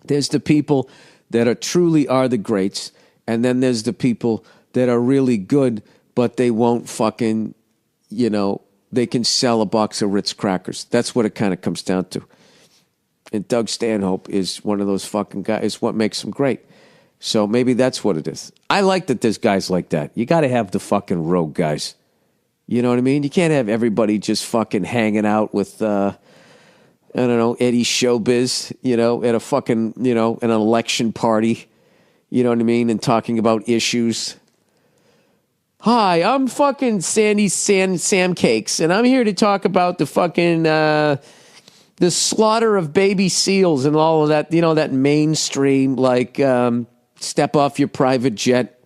There's the people that truly are the greats, and then there's the people that are really good, but they won't fucking, they can sell a box of Ritz crackers. That's what it kind of comes down to. And Doug Stanhope is one of those fucking guys. It's what makes him great. So maybe that's what it is. I like that there's guys like that. You got to have the fucking rogue guys. You know what I mean? You can't have everybody just fucking hanging out with, Eddie Showbiz, at a fucking, an election party. You know what I mean? And talking about issues. Hi, I'm fucking Sam Cakes, and I'm here to talk about the fucking, the slaughter of baby seals and all of that, that mainstream, like, step off your private jet,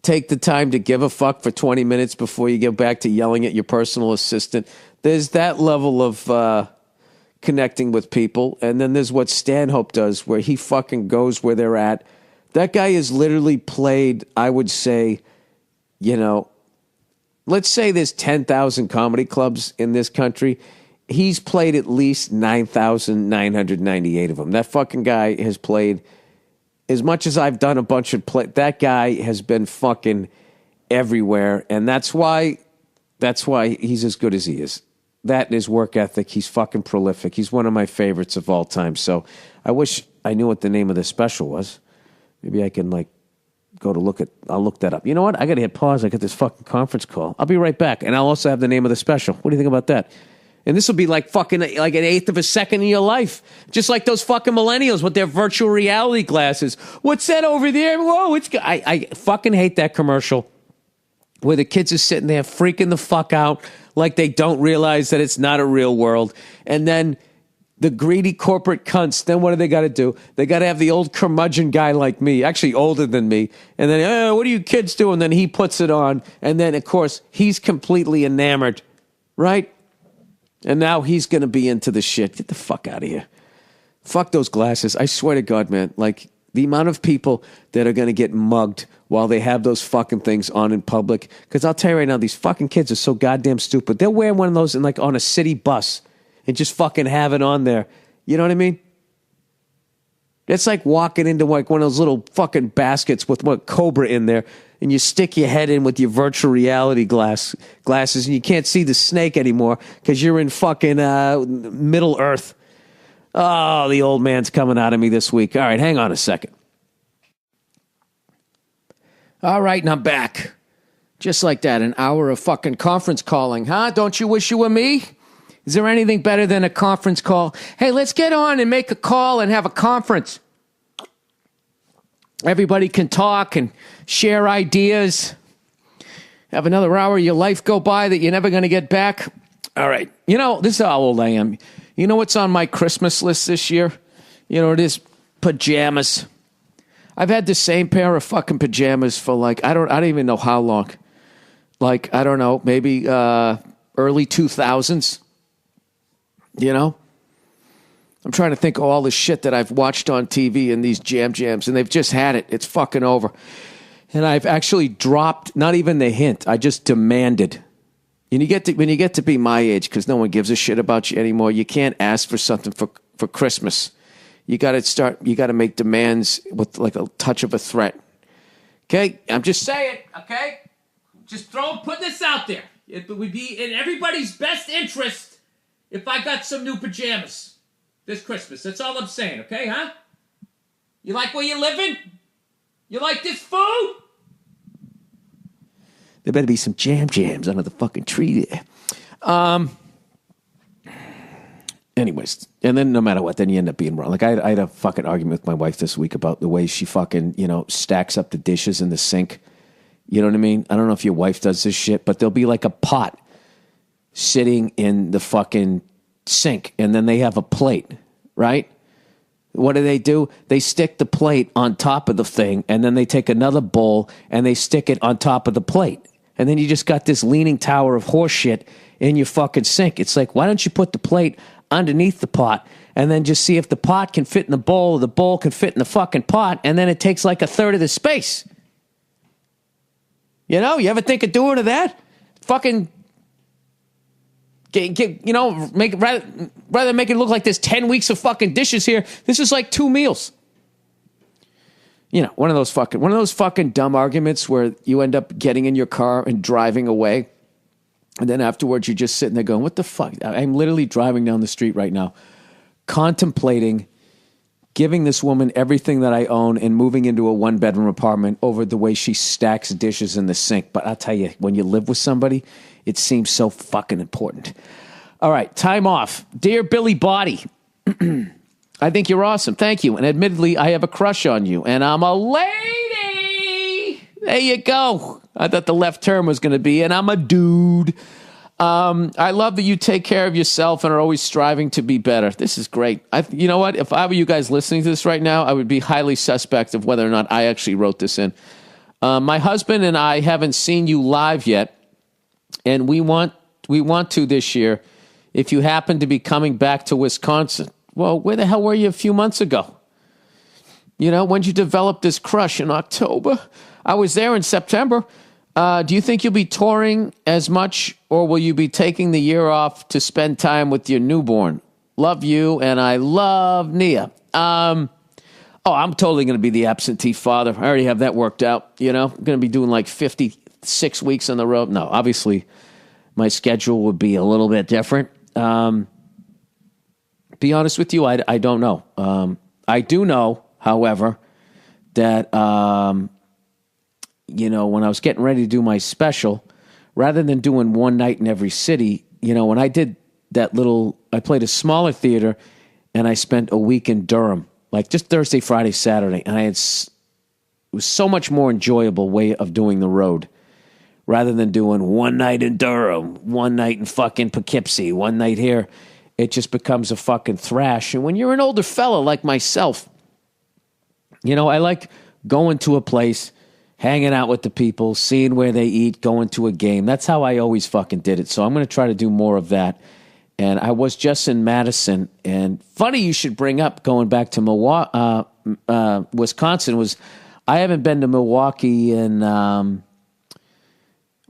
take the time to give a fuck for 20 minutes before you get back to yelling at your personal assistant. There's that level of connecting with people. And then there's what Stanhope does, where he fucking goes where they're at. That guy has literally played, I would say, let's say there's 10,000 comedy clubs in this country. He's played at least 9,998 of them. That fucking guy has played, as much as I've done a bunch of that guy has been fucking everywhere. And that's why he's as good as he is. That and his work ethic, he's fucking prolific. He's one of my favorites of all time. So I wish I knew what the name of the special was. Maybe I can go to I'll look that up. You know what? I got to hit pause. I got this fucking conference call. I'll be right back. And I'll also have the name of the special. What do you think about that? And this will be like an eighth of a second in your life. Just like those fucking millennials with their virtual reality glasses. What's that over there? Whoa, I fucking hate that commercial where the kids are sitting there freaking the fuck out like they don't realize that it's not a real world. And then the greedy corporate cunts, then what do they got to do? They got to have the old curmudgeon guy like me, actually older than me. And then, what do you kids do? And then he puts it on. And then, of course, he's completely enamored, right? And now he's going to be into the shit. Get the fuck out of here. Fuck those glasses. I swear to God, man. Like, the amount of people that are going to get mugged while they have those fucking things on in public. Because I'll tell you right now, these fucking kids are so goddamn stupid. They'll wear one of those on a city bus and just fucking have it on there. You know what I mean? It's like walking into one of those little fucking baskets with one Cobra in there, and you stick your head in with your virtual reality glasses, and you can't see the snake anymore because you're in fucking Middle Earth. Oh, the old man's coming out of me this week. All right, hang on a second. All right, and I'm back. Just like that, an hour of fucking conference calling, huh? Don't you wish you were me? Is there anything better than a conference call? Hey, let's get on and make a call and have a conference. Everybody can talk and share ideas. Have another hour of your life go by that you're never going to get back. All right. This is how old I am. You know what's on my Christmas list this year? It is pajamas. I've had the same pair of fucking pajamas for I don't even know how long. I don't know, maybe early 2000s. I'm trying to think of all the shit that I've watched on TV and these jams, and they've just had it. It's fucking over. And I've actually dropped, not even the hint, I just demanded. And when you get to be my age, because no one gives a shit about you anymore, you can't ask for something for Christmas. You got to make demands with a touch of a threat. Okay? I'm just saying, okay? Just put this out there. It would be in everybody's best interest if I got some new pajamas this Christmas. That's all I'm saying, okay, huh? You like where you're living? You like this food? There better be some jams under the fucking tree there. Anyways, and then no matter what, then you end up being wrong. I had a fucking argument with my wife this week about the way she fucking, stacks up the dishes in the sink. You know what I mean? I don't know if your wife does this shit, but there'll be a pot sitting in the fucking sink, and then they have a plate, right? What do? They stick the plate on top of the thing, and then they take another bowl, and they stick it on top of the plate. And then you just got this leaning tower of horse shit in your fucking sink. It's why don't you put the plate underneath the pot, and then just see if the pot can fit in the bowl, or the bowl can fit in the fucking pot, and then it takes a third of the space. You ever think of doing that? Fucking... make it rather make it look like there's 10 weeks of fucking dishes here. This is 2 meals. One of those fucking dumb arguments where you end up getting in your car and driving away, and then afterwards you're just sitting there going, "What the fuck?" I'm literally driving down the street right now, contemplating giving this woman everything that I own and moving into a 1-bedroom apartment over the way she stacks dishes in the sink. But I'll tell you, when you live with somebody, it seems so fucking important. All right, time off. Dear Billy Body, I think you're awesome. Thank you. And admittedly, I have a crush on you. And I'm a lady. There you go. I thought the left turn was going to be, and I'm a dude. I love that you take care of yourself and are always striving to be better. This is great. You know what? If I were you guys listening to this right now, I would be highly suspect of whether or not I actually wrote this in. My husband and I haven't seen you live yet, and we want to this year. if you happen to be coming back to Wisconsin. Well, where the hell were you a few months ago? You know, when did you develop this crush? In October? I was there in September. Do you think you'll be touring as much, or will you be taking the year off to spend time with your newborn? Love you, and I love Nia. I'm totally going to be the absentee father. I already have that worked out, you know. I'm going to be doing like 56 weeks on the road. No, obviously, my schedule would be a little bit different. Be honest with you, I don't know. I do know, however, that, you know, when I was getting ready to do my special, rather than doing one night in every city, you know, when I did I played a smaller theater, and I spent a week in Durham, like just Thursday, Friday, Saturday, and it was so much more enjoyable way of doing the road, rather than doing one night in Durham, one night in fucking Poughkeepsie, one night here. It just becomes a fucking thrash. And when you're an older fella like myself, you know, I like going to a place, hanging out with the people, seeing where they eat, going to a game. That's how I always fucking did it. So I'm going to try to do more of that. And I was just in Madison. And funny you should bring up going back to Milwaukee, Wisconsin. I haven't been to Milwaukee in,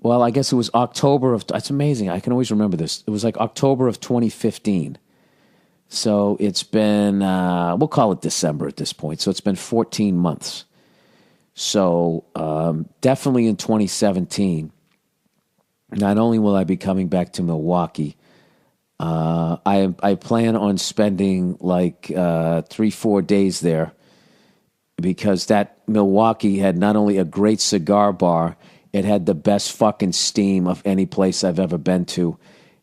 well, I guess it was October of, that's amazing. I can always remember this. It was like October of 2015. So it's been, we'll call it December at this point. So it's been 14 months. So definitely in 2017, not only will I be coming back to Milwaukee, I plan on spending like 3-4 days there, because that Milwaukee had not only a great cigar bar, it had the best fucking steam of any place I've ever been to.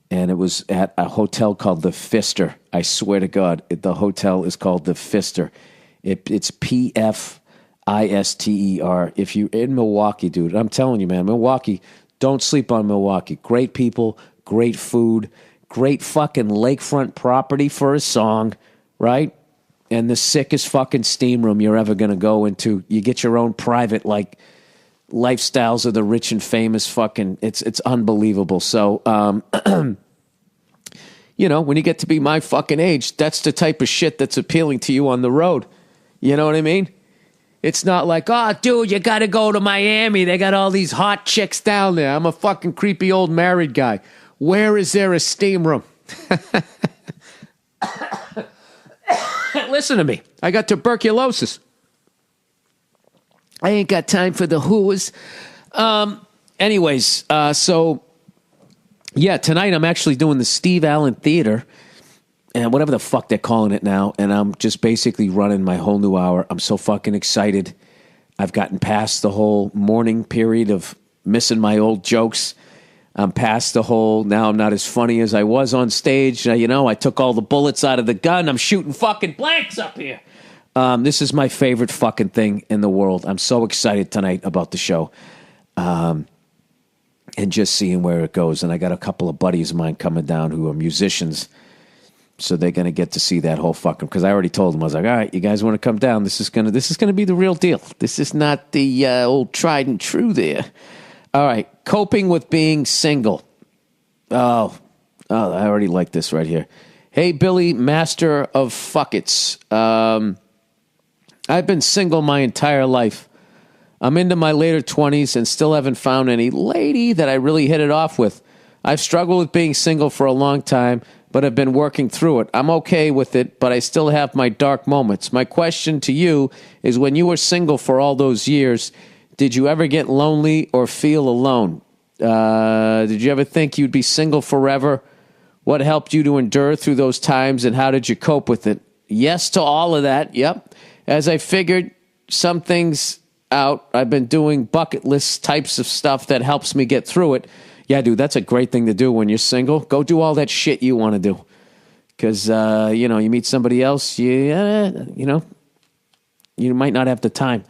And it was at a hotel called the Pfister. I swear to God, the hotel is called the Pfister. It's Pfister. If you're in Milwaukee, dude, I'm telling you, man, Milwaukee, don't sleep on Milwaukee. Great people, great food, great fucking lakefront property for a song, right? And the sickest fucking steam room you're ever going to go into. You get your own private, like, lifestyles of the rich and famous fucking, it's unbelievable. So, you know, when you get to be my fucking age, that's the type of shit that's appealing to you on the road. You know what I mean? It's not like, oh, dude, you got to go to Miami. They got all these hot chicks down there. I'm a fucking creepy old married guy. Where is there a steam room? Listen to me. I got tuberculosis. I ain't got time for the whoas. Anyways, so, yeah, tonight I'm actually doing the Steve Allen Theater, and whatever the fuck they're calling it now, and I'm just basically running my whole new hour. I'm so fucking excited. I've gotten past the whole mourning period of missing my old jokes. I'm past the whole, now I'm not as funny as I was on stage. You know, I took all the bullets out of the gun. I'm shooting fucking blanks up here. This is my favorite fucking thing in the world. I'm so excited tonight about the show. And just seeing where it goes. And I got a couple of buddies of mine coming down who are musicians. So they're going to get to see that whole fucking, because I already told them, I was like, all right, you guys want to come down? This is going to be the real deal. This is not the old tried and true there. All right. Coping with being single. Oh, I already like this right here. Hey, Billy, master of fuckets. I've been single my entire life. I'm into my later 20s and still haven't found any lady that I really hit it off with. I've struggled with being single for a long time, but have been working through it. I'm okay with it, but I still have my dark moments. My question to you is, when you were single for all those years, did you ever get lonely or feel alone? Did you ever think you'd be single forever? What helped you to endure through those times, and how did you cope with it? Yes to all of that, yep. As I figured some things out, I've been doing bucket list types of stuff that helps me get through it. Yeah, dude, that's a great thing to do when you're single. Go do all that shit you want to do. Because, you know, you meet somebody else, you know, you might not have the time.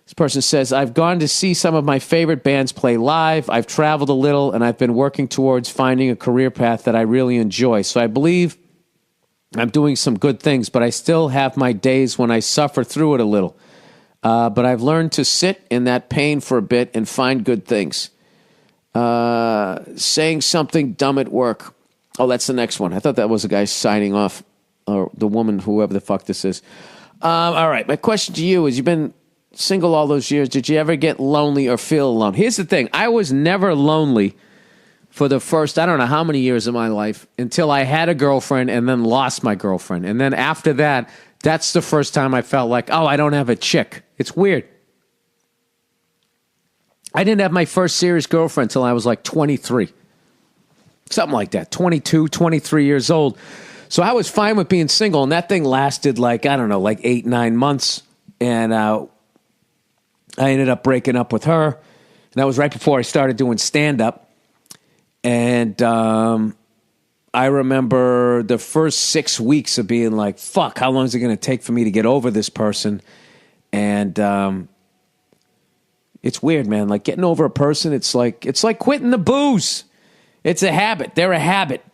This person says, I've gone to see some of my favorite bands play live. I've traveled a little, and I've been working towards finding a career path that I really enjoy. So I believe I'm doing some good things, but I still have my days when I suffer through it a little. But I've learned to sit in that pain for a bit and find good things. Saying something dumb at work. Oh, that's the next one. I thought that was a guy signing off, or the woman, whoever the fuck this is. All right, my question to you is, you've been single all those years. Did you ever get lonely or feel alone? Here's the thing. I was never lonely for the first, I don't know how many years of my life, until I had a girlfriend and then lost my girlfriend. And then after that, that's the first time I felt like, oh, I don't have a chick. It's weird. I didn't have my first serious girlfriend until I was like 23. Something like that. 22, 23 years old. So I was fine with being single, and that thing lasted like, I don't know, like 8, 9 months. And I ended up breaking up with her. And that was right before I started doing stand-up. And I remember the first 6 weeks of being like, fuck, how long is it going to take for me to get over this person? And it's weird, man. Like, getting over a person, it's like quitting the booze. It's a habit. They're a habit.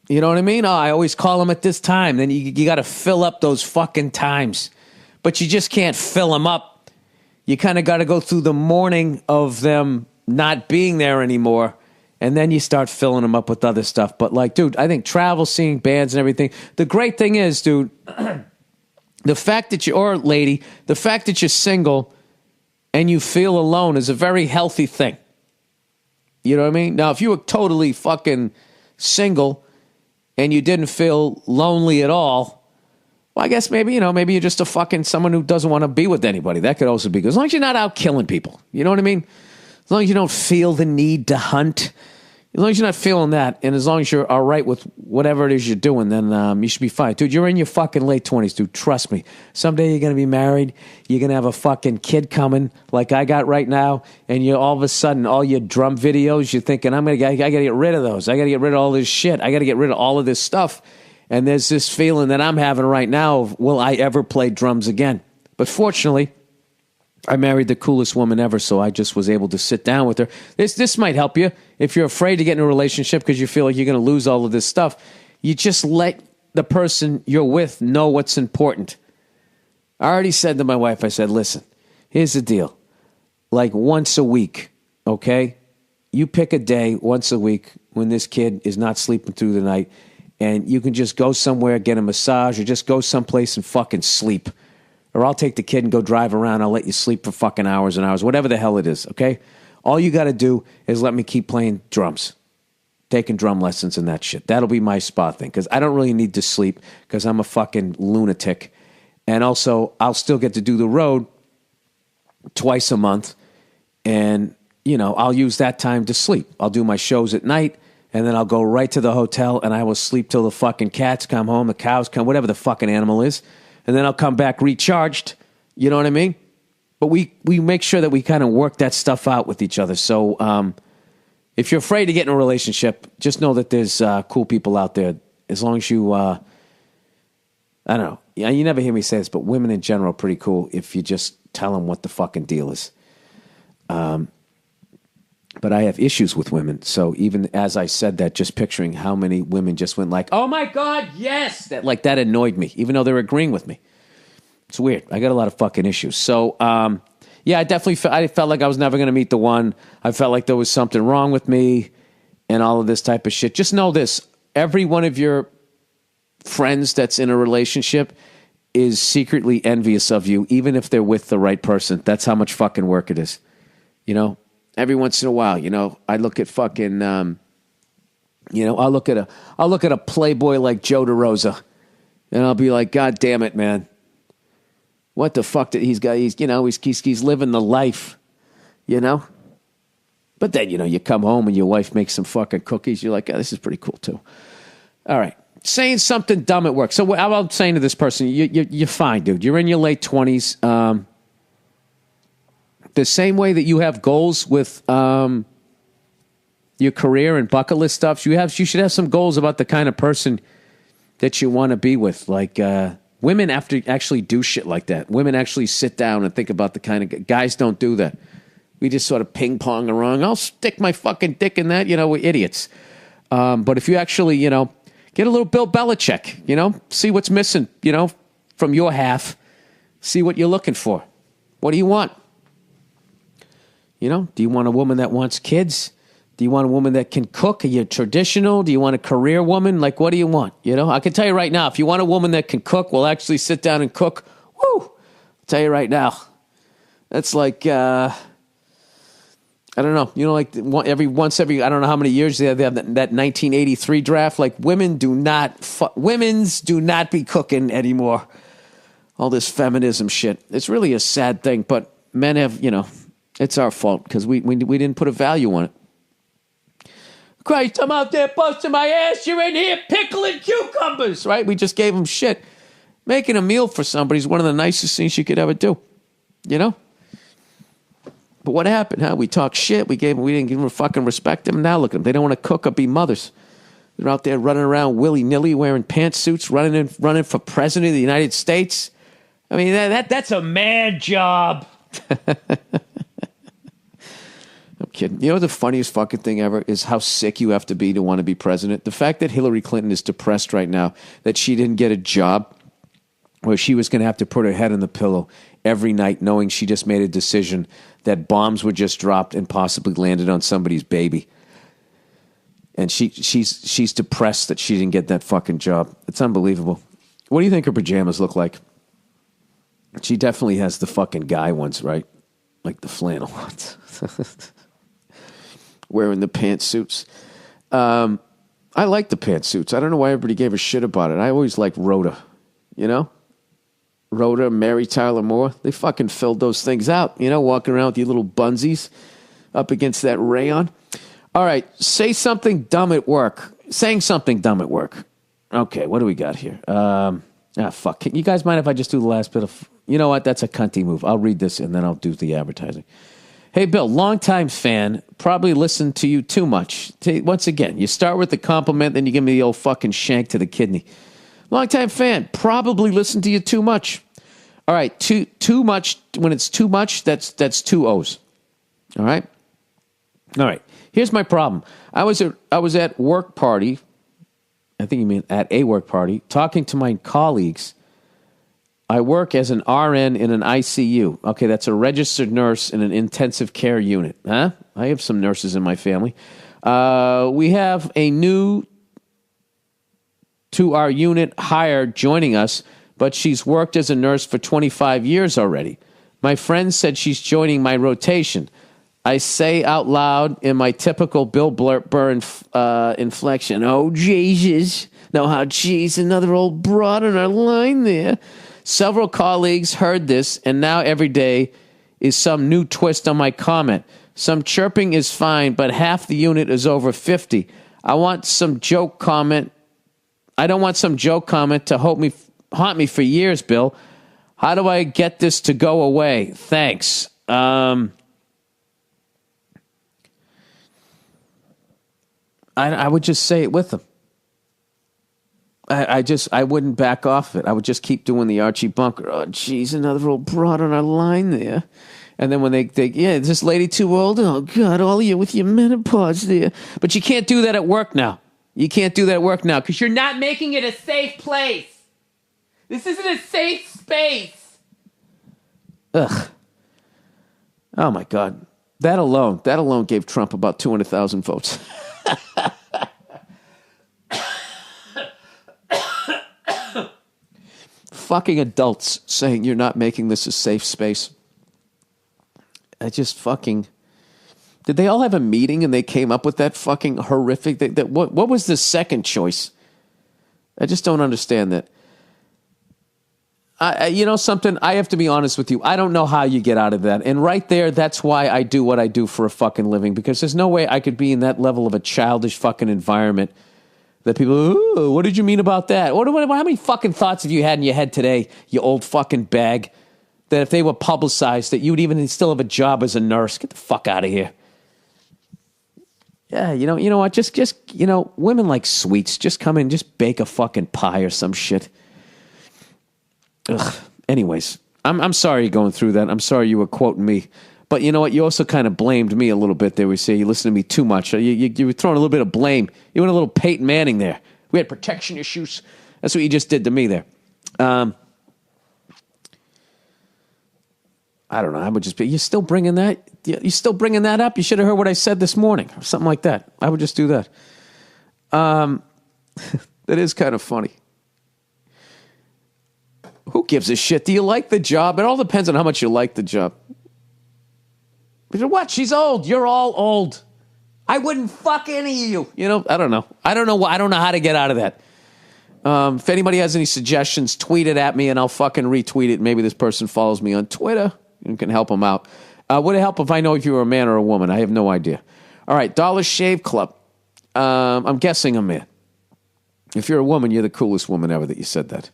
You know what I mean? Oh, I always call them at this time. Then you got to fill up those fucking times. But you just can't fill them up. You kind of got to go through the morning of them not being there anymore. And then you start filling them up with other stuff. But like, dude, I think travel, seeing bands and everything. The great thing is, dude, the fact that or lady, the fact that you're single and you feel alone is a very healthy thing. You know what I mean? Now, if you were totally fucking single and you didn't feel lonely at all, well, I guess maybe you're just a fucking someone who doesn't want to be with anybody. That could also be good. As long as you're not out killing people. You know what I mean? As long as you don't feel the need to hunt. As long as you're not feeling that, and as long as you're all right with whatever it is you're doing, then you should be fine. Dude, you're in your fucking late 20s, dude. Trust me. Someday you're going to be married. You're going to have a fucking kid coming like I got right now, and you all of a sudden, all your drum videos, you're thinking, I got to get rid of those. I got to get rid of all this shit. I got to get rid of all of this stuff. And there's this feeling that I'm having right now of, will I ever play drums again? But fortunately, I married the coolest woman ever, so I just was able to sit down with her. This might help you. If you're afraid to get in a relationship because you feel like you're going to lose all of this stuff, you just let the person you're with know what's important. I already said to my wife, I said, listen, here's the deal. Like once a week, okay? You pick a day once a week when this kid is not sleeping through the night, and you can just go somewhere, get a massage, or just go someplace and fucking sleep. Or I'll take the kid and go drive around. I'll let you sleep for fucking hours and hours, whatever the hell it is, okay? All you got to do is let me keep playing drums, taking drum lessons and that shit. That'll be my spa thing, because I don't really need to sleep because I'm a fucking lunatic. And also, I'll still get to do the road twice a month, and, I'll use that time to sleep. I'll do my shows at night, and then I'll go right to the hotel, and I will sleep till the fucking cats come home, the cows come, whatever the fucking animal is. And then I'll come back recharged. You know what I mean? But we make sure that we kind of work that stuff out with each other. So if you're afraid to get in a relationship, just know that there's cool people out there. As long as you, I don't know. You never hear me say this, but women in general are pretty cool if you just tell them what the fucking deal is. But I have issues with women. So even as I said that, just picturing how many women just went like, oh my God, yes! That annoyed me, even though they're agreeing with me. It's weird. I got a lot of fucking issues. So, yeah, I definitely I felt like I was never going to meet the one. I felt like there was something wrong with me and all of this type of shit. Just know this. Every one of your friends that's in a relationship is secretly envious of you, even if they're with the right person. That's how much fucking work it is. Every once in a while, I look at fucking, I'll look at a playboy like Joe DeRosa, and I'll be like, God damn it, man. What the fuck did he's got? He's living the life, But then, you come home and your wife makes some fucking cookies. You're like, oh, this is pretty cool too. All right. Saying something dumb at work. So I'm saying to this person, you're fine, dude. You're in your late 20s. The same way that you have goals with your career and bucket list stuff, you should have some goals about the kind of person that you want to be with. Like women have to actually do shit like that. Women actually sit down and think about the kind of guys don't do that. We just sort of ping pong around. I'll stick my fucking dick in that. We're idiots. But if you actually, get a little Bill Belichick, see what's missing, from your half, see what you're looking for. What do you want? Do you want a woman that wants kids? Do you want a woman that can cook? Are you traditional? Do you want a career woman? Like, what do you want? You know, I can tell you right now, if you want a woman that can cook, we'll actually sit down and cook. Woo! I'll tell you right now. That's like, I don't know. You know, like every I don't know how many years they have that 1983 draft. Like, women's do not be cooking anymore. All this feminism shit. It's really a sad thing, but men have, you know, it's our fault because we didn't put a value on it. Christ, I'm out there busting my ass. You're in here pickling cucumbers, right? We just gave them shit. Making a meal for somebody is one of the nicest things you could ever do, you know? But what happened, huh? We talked shit. We didn't give them fucking respect them. Now look at them. They don't want to cook or be mothers. They're out there running around willy-nilly wearing pantsuits, running for president of the United States. I mean, that's a man job. I'm kidding. You know the funniest fucking thing ever is how sick you have to want to be president. The fact that Hillary Clinton is depressed right now, that she didn't get a job where she was going to have to put her head on the pillow every night knowing she just made a decision that bombs were just dropped and possibly landed on somebody's baby. And she's depressed that she didn't get that fucking job. It's unbelievable. What do you think her pajamas look like? She definitely has the fucking guy ones, right? Like the flannel ones. Wearing the pantsuits. I like the pantsuits. I don't know why everybody gave a shit about it. I always liked Rhoda, you know? Rhoda, Mary Tyler Moore, they fucking filled those things out, you know, walking around with your little bunsies up against that rayon. All right, say something dumb at work. Saying something dumb at work. Okay, what do we got here? Fuck. You guys mind if I just do the last bit of... You know what? That's a cunty move. I'll read this and then I'll do the advertising. Hey, Bill, longtime fan, probably listened to you too much. Once again, you start with the compliment, then you give me the old fucking shank to the kidney. Longtime fan, probably listened to you too much. All right, too much. When it's too much, that's two O's. All right? All right. Here's my problem. I was at work party. I think you mean at a work party, talking to my colleagues. I work as an RN in an ICU. Okay, that's a registered nurse in an intensive care unit. Huh? I have some nurses in my family. We have a new to our unit hired joining us, but she's worked as a nurse for 25 years already. My friend said she's joining my rotation. I say out loud in my typical Bill Burr inflection, "Oh, Jesus. No, how geez, another old broad on our line there." Several colleagues heard this, and now every day is some new twist on my comment. Some chirping is fine, but half the unit is over 50. I don't want some joke comment to haunt me for years, Bill. How do I get this to go away? Thanks. I would just say it with them. I wouldn't back off it. I would just keep doing the Archie Bunker. Oh, geez, another old broad on our line there. And then when they is this lady too old? Oh, God, all of you with your menopause there. But you can't do that at work now. You can't do that at work now because you're not making it a safe place. This isn't a safe space. Ugh. Oh, my God. That alone gave Trump about 200,000 votes. Fucking adults saying you're not making this a safe space. I just fucking... Did they all have a meeting and they came up with that fucking horrific... What was the second choice? I just don't understand that. You know something? I have to be honest with you. I don't know how you get out of that. And right there, that's why I do what I do for a fucking living. Because there's no way I could be in that level of a childish fucking environment that people, ooh, what did you mean about that? How many fucking thoughts have you had in your head today, you old fucking bag, that if they were publicized, that you would even still have a job as a nurse? Get the fuck out of here. Yeah, you know what? Just women like sweets. Just come in, just bake a fucking pie or some shit. Ugh. Anyways, I'm sorry you're going through that. I'm sorry you were quoting me. But you know what? You also kind of blamed me a little bit there. We say you listen to me too much. You were throwing a little bit of blame. You went a little Peyton Manning there. We had protection issues. That's what you just did to me there. I don't know. I would just be, you still bringing that? You still bringing that up? You should have heard what I said this morning or something like that. I would just do that. That is kind of funny. Who gives a shit? Do you like the job? It all depends on how much you like the job. But what? She's old. You're all old. I wouldn't fuck any of you. You know, I don't know. I don't know how to get out of that. If anybody has any suggestions, tweet it at me and I'll fucking retweet it. Maybe this person follows me on Twitter and can help them out. Would it help if I know if you were a man or a woman? I have no idea. All right, Dollar Shave Club. I'm guessing a man. If you're a woman, you're the coolest woman ever that you said that.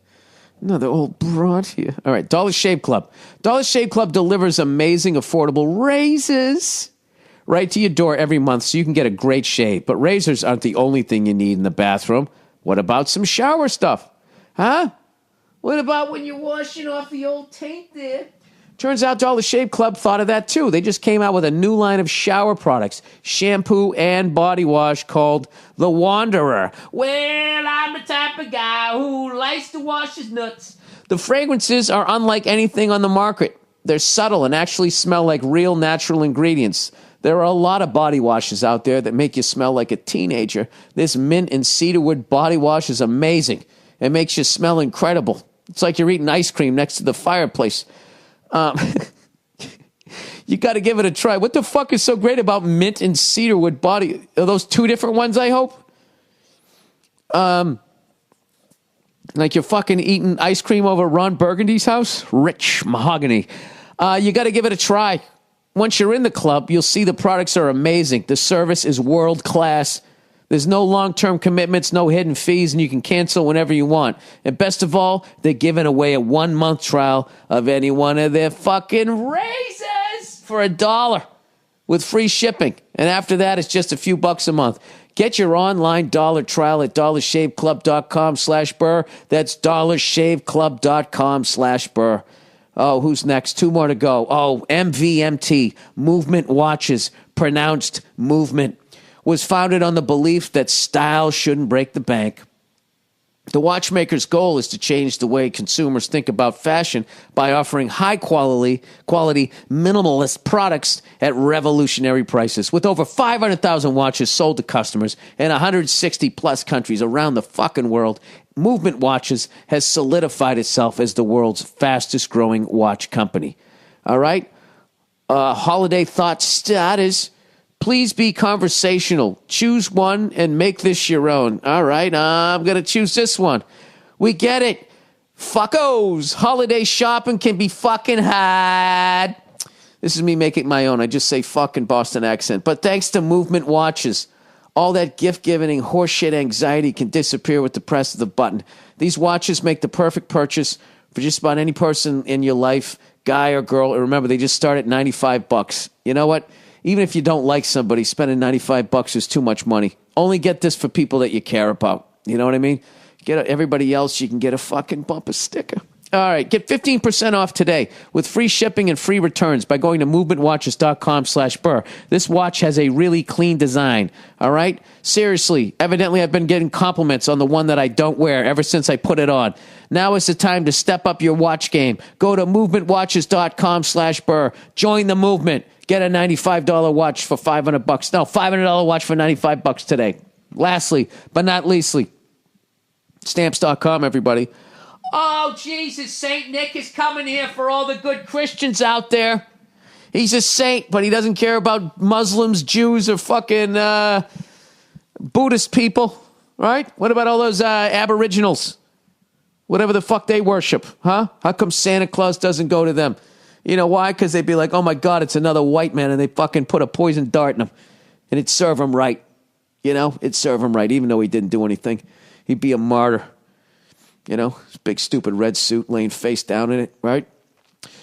Another old broad here. All right, Dollar Shave Club. Dollar Shave Club delivers amazing, affordable razors right to your door every month so you can get a great shave. But razors aren't the only thing you need in the bathroom. What about some shower stuff? Huh? What about when you're washing off the old taint there? Turns out Dollar Shave Club thought of that too. They just came out with a new line of shower products, shampoo and body wash called The Wanderer. Well, I'm the type of guy who likes to wash his nuts. The fragrances are unlike anything on the market. They're subtle and actually smell like real natural ingredients. There are a lot of body washes out there that make you smell like a teenager. This mint and cedarwood body wash is amazing. It makes you smell incredible. It's like you're eating ice cream next to the fireplace. You got to give it a try. What the fuck is so great about mint and cedarwood body? Are those two different ones, I hope? Like you're fucking eating ice cream over Ron Burgundy's house? Rich mahogany. You got to give it a try. Once you're in the club, you'll see the products are amazing. The service is world class. There's no long-term commitments, no hidden fees, and you can cancel whenever you want. And best of all, they're giving away a 1-month trial of any one of their fucking razors for $1 with free shipping. And after that, it's just a few bucks a month. Get your online dollar trial at dollarshaveclub.com/Burr. That's dollarshaveclub.com/Burr. Oh, who's next? 2 more to go. Oh, MVMT, Movement Watches, pronounced movement, was founded on the belief that style shouldn't break the bank. The watchmaker's goal is to change the way consumers think about fashion by offering high-quality, minimalist products at revolutionary prices. With over 500,000 watches sold to customers in 160-plus countries around the fucking world, Movement Watches has solidified itself as the world's fastest-growing watch company. All right? Holiday thought starters. Please be conversational. Choose one and make this your own. All right, I'm going to choose this one. We get it. Fuckos. Holiday shopping can be fucking hard. This is me making my own. I just say fucking Boston accent. But thanks to Movement Watches, all that gift-giving horseshit anxiety can disappear with the press of the button. These watches make the perfect purchase for just about any person in your life, guy or girl. And remember, they just start at $95. You know what? Even if you don't like somebody, spending $95 is too much money. Only get this for people that you care about. You know what I mean? Get everybody else, you can get a fucking bumper sticker. All right, get 15% off today with free shipping and free returns by going to movementwatches.com/Burr. This watch has a really clean design, all right? Seriously, evidently I've been getting compliments on the one that I don't wear ever since I put it on. Now is the time to step up your watch game. Go to movementwatches.com/Burr. Join the movement. Get a $95 watch for $500. No, $500 watch for $95 today. Lastly, but not leastly, stamps.com, everybody. Oh, Jesus, St. Nick is coming here for all the good Christians out there. He's a saint, but he doesn't care about Muslims, Jews, or fucking Buddhist people, right? What about all those aboriginals? Whatever the fuck they worship, huh? How come Santa Claus doesn't go to them? You know why? Because they'd be like, oh, my God, it's another white man, and they fucking put a poison dart in him, and it'd serve him right. You know, it'd serve him right, even though he didn't do anything. He'd be a martyr. You know, his big stupid red suit laying face down in it, right?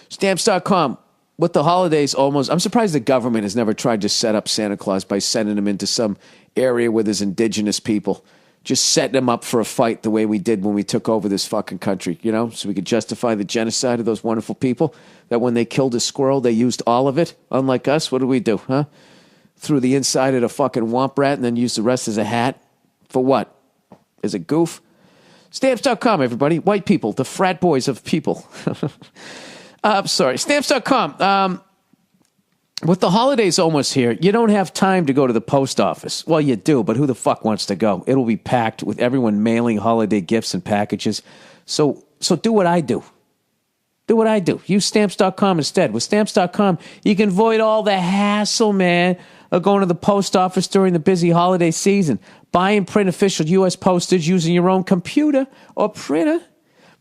Stamps.com. With the holidays almost, I'm surprised the government has never tried to set up Santa Claus by sending him into some area where there's indigenous people. Just setting him up for a fight the way we did when we took over this fucking country, you know, so we could justify the genocide of those wonderful people that when they killed a squirrel, they used all of it. Unlike us, what did we do, huh? Threw the inside at a fucking womp rat and then used the rest as a hat? For what? As a goof? Stamps.com, everybody. White people, the frat boys of people. Sorry, Stamps.com. With the holidays almost here, you don't have time to go to the post office. Well, you do, but who the fuck wants to go? It'll be packed with everyone mailing holiday gifts and packages. So do what I do. Do what I do. Use Stamps.com instead. With Stamps.com, you can avoid all the hassle, man, of going to the post office during the busy holiday season. Buy and print official U.S. postage using your own computer or printer.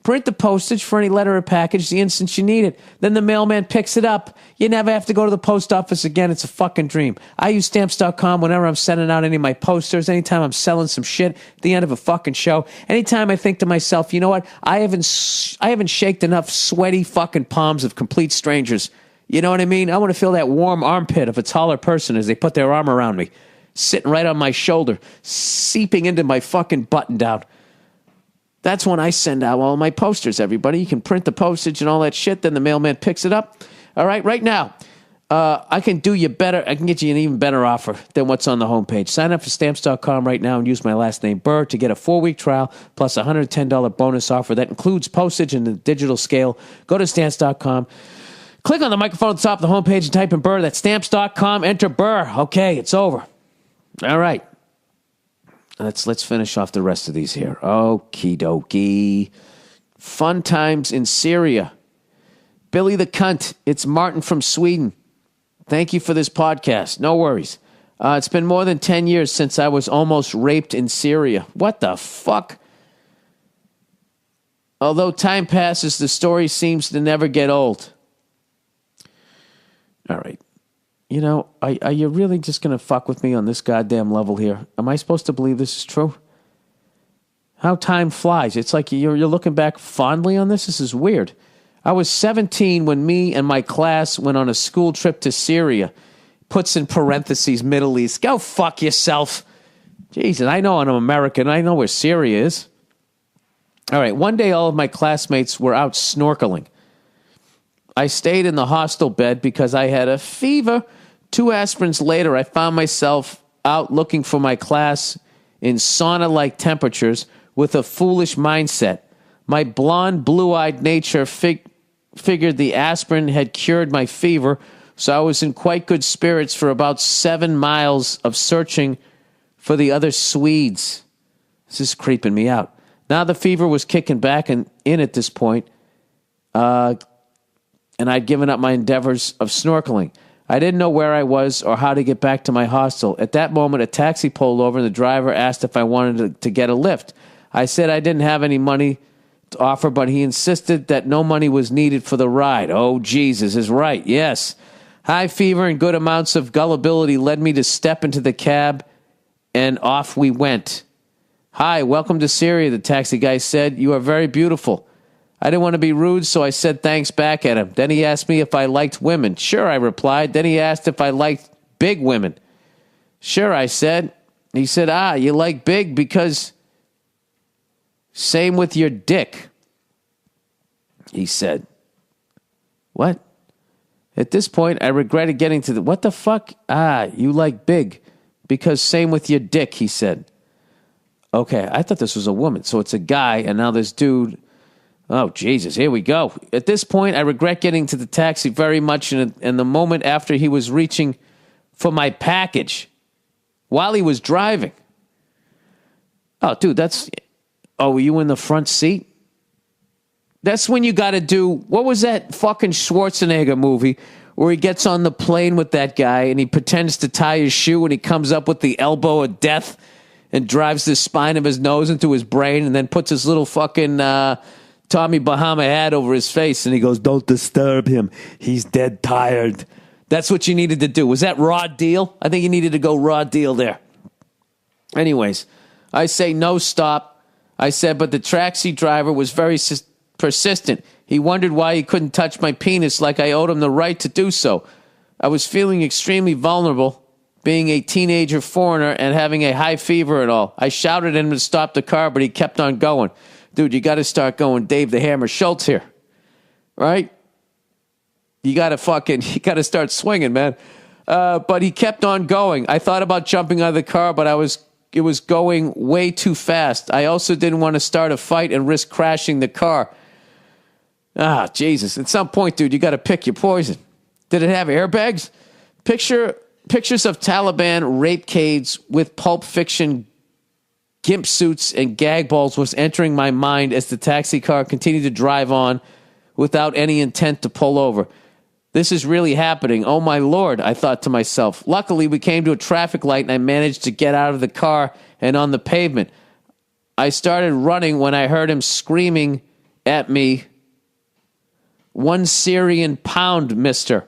Print the postage for any letter or package the instant you need it. Then the mailman picks it up. You never have to go to the post office again. It's a fucking dream. I use Stamps.com whenever I'm sending out any of my posters, anytime I'm selling some shit at the end of a fucking show, anytime I think to myself, you know what? I haven't shaked enough sweaty fucking palms of complete strangers. You know what I mean? I want to feel that warm armpit of a taller person as they put their arm around me, sitting right on my shoulder, seeping into my fucking button down. That's when I send out all my posters, everybody. You can print the postage and all that shit, then the mailman picks it up. All right, right now, I can do you better. I can get you an even better offer than what's on the homepage. Sign up for Stamps.com right now and use my last name, Burr, to get a 4-week trial plus a $110 bonus offer that includes postage and the digital scale. Go to Stamps.com. Click on the microphone at the top of the homepage and type in Burr. That's Stamps.com. Enter Burr. Okay, it's over. All right. Let's finish off the rest of these here. Okie dokie. Fun times in Syria. Billy the Cunt. It's Martin from Sweden. Thank you for this podcast. No worries. It's been more than 10 years since I was almost raped in Syria. What the fuck? Although time passes, the story seems to never get old. All right. You know, are you really just going to fuck with me on this goddamn level here? Am I supposed to believe this is true? How time flies. It's like you're looking back fondly on this. This is weird. I was 17 when me and my class went on a school trip to Syria. Puts in parentheses, Middle East. Go fuck yourself. Jesus, I know I'm American. I know where Syria is. All right, one day all of my classmates were out snorkeling. I stayed in the hostel bed because I had a fever. 2 aspirins later, I found myself out looking for my class in sauna-like temperatures with a foolish mindset. My blonde, blue-eyed nature figured the aspirin had cured my fever, so I was in quite good spirits for about 7 miles of searching for the other Swedes. This is creeping me out. Now the fever was kicking back in at this point, and I'd given up my endeavors of snorkeling. I didn't know where I was or how to get back to my hostel. At that moment, a taxi pulled over and the driver asked if I wanted to get a lift. I said I didn't have any money to offer, but he insisted that no money was needed for the ride. Oh, Jesus is right, yes. High fever and good amounts of gullibility led me to step into the cab, and off we went. Hi, welcome to Syria, the taxi guy said. You are very beautiful. I didn't want to be rude, so I said thanks back at him. Then he asked me if I liked women. Sure, I replied. Then he asked if I liked big women. Sure, I said. He said, you like big because same with your dick. He said. What? At this point, I regretted getting to the, what the fuck? You like big because same with your dick, he said. Okay, I thought this was a woman, so it's a guy, and now this dude... Oh, Jesus, here we go. At this point, I regret getting to the taxi very much in the moment after he was reaching for my package while he was driving. Oh, dude, were you in the front seat? That's when you got to do, what was that fucking Schwarzenegger movie where he gets on the plane with that guy and he pretends to tie his shoe and he comes up with the elbow of death and drives the spine of his nose into his brain and then puts his little fucking... Tommy Bahama hat over his face, and he goes, don't disturb him. He's dead tired. That's what you needed to do. Was that raw deal? I think you needed to go raw deal there. Anyways, I say no stop. I said, but the taxi driver was very persistent. He wondered why he couldn't touch my penis like I owed him the right to do so. I was feeling extremely vulnerable, being a teenager foreigner and having a high fever and all. I shouted at him to stop the car, but he kept on going. Dude, you got to start going Dave the Hammer Schultz here, right? You got to start swinging, man. But he kept on going. I thought about jumping out of the car, but it was going way too fast. I also didn't want to start a fight and risk crashing the car. Ah, Jesus. At some point, dude, you got to pick your poison. Did it have airbags? Pictures of Taliban rapecades with Pulp Fiction gimp suits and gag balls was entering my mind as the taxi car continued to drive on without any intent to pull over. This is really happening. Oh, my Lord, I thought to myself. Luckily, we came to a traffic light and I managed to get out of the car and on the pavement. I started running when I heard him screaming at me, "1 Syrian pound, mister."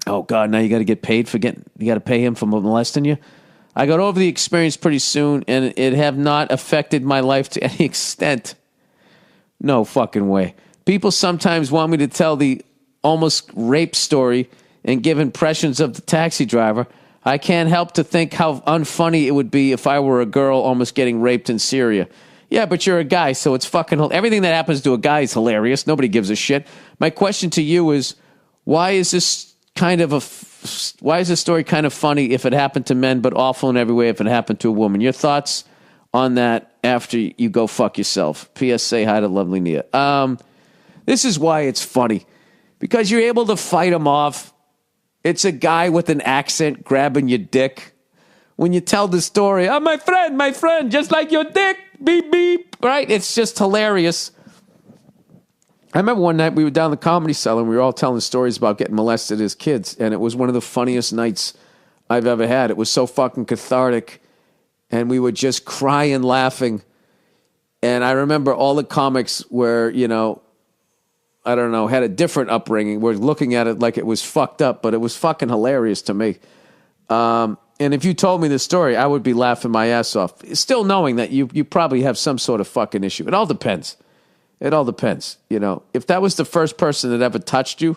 Oh, God, now you got to get paid for you got to pay him for molesting you? I got over the experience pretty soon, and it have not affected my life to any extent. No fucking way. People sometimes want me to tell the almost rape story and give impressions of the taxi driver. I can't help to think how unfunny it would be if I were a girl almost getting raped in Syria. Yeah, but you're a guy, so it's fucking... Everything that happens to a guy is hilarious. Nobody gives a shit. My question to you is, why is this story kind of funny if it happened to men, but awful in every way if it happened to a woman? Your thoughts on that after you go fuck yourself. P.S. Say hi to lovely Nia. This is why it's funny. Because you're able to fight him off. It's a guy with an accent grabbing your dick. When you tell the story, "Oh, my friend, just like your dick, beep, beep," right? It's just hilarious. I remember one night we were down the Comedy Cellar and we were all telling stories about getting molested as kids, and it was one of the funniest nights I've ever had. It was so fucking cathartic, and we were just crying, laughing. And I remember all the comics were, I don't know, had a different upbringing. We're looking at it like it was fucked up, but it was fucking hilarious to me. And if you told me this story, I would be laughing my ass off. Still knowing that you probably have some sort of fucking issue. It all depends. If that was the first person that ever touched you,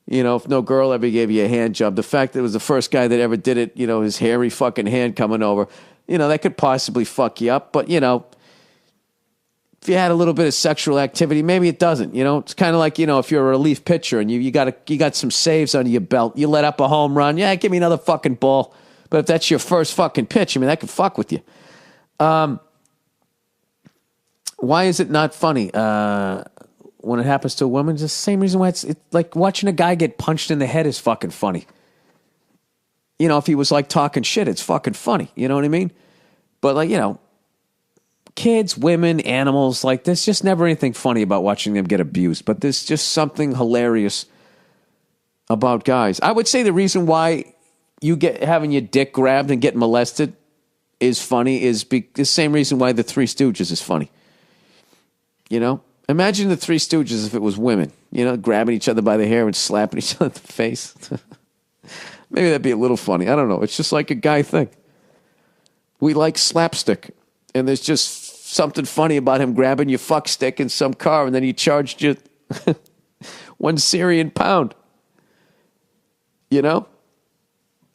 if no girl ever gave you a hand job, the fact that it was the first guy that ever did it, his hairy fucking hand coming over, that could possibly fuck you up. But, if you had a little bit of sexual activity, maybe it doesn't. It's kind of like, if you're a relief pitcher and you got some saves under your belt, you let up a home run. Yeah, give me another fucking ball. But if that's your first fucking pitch, that could fuck with you. Why is it not funny when it happens to a woman? It's the same reason why it's like watching a guy get punched in the head is fucking funny. If he was like talking shit, it's fucking funny. You know what I mean? But kids, women, animals, there's just never anything funny about watching them get abused. But there's just something hilarious about guys. I would say the reason why you get having your dick grabbed and getting molested is funny is the same reason why the Three Stooges is funny. Imagine the Three Stooges if it was women, grabbing each other by the hair and slapping each other in the face. Maybe that'd be a little funny. I don't know. It's just like a guy thing. We like slapstick, and there's just something funny about him grabbing your fuck stick in some car, and then he charged you 1 Syrian pound.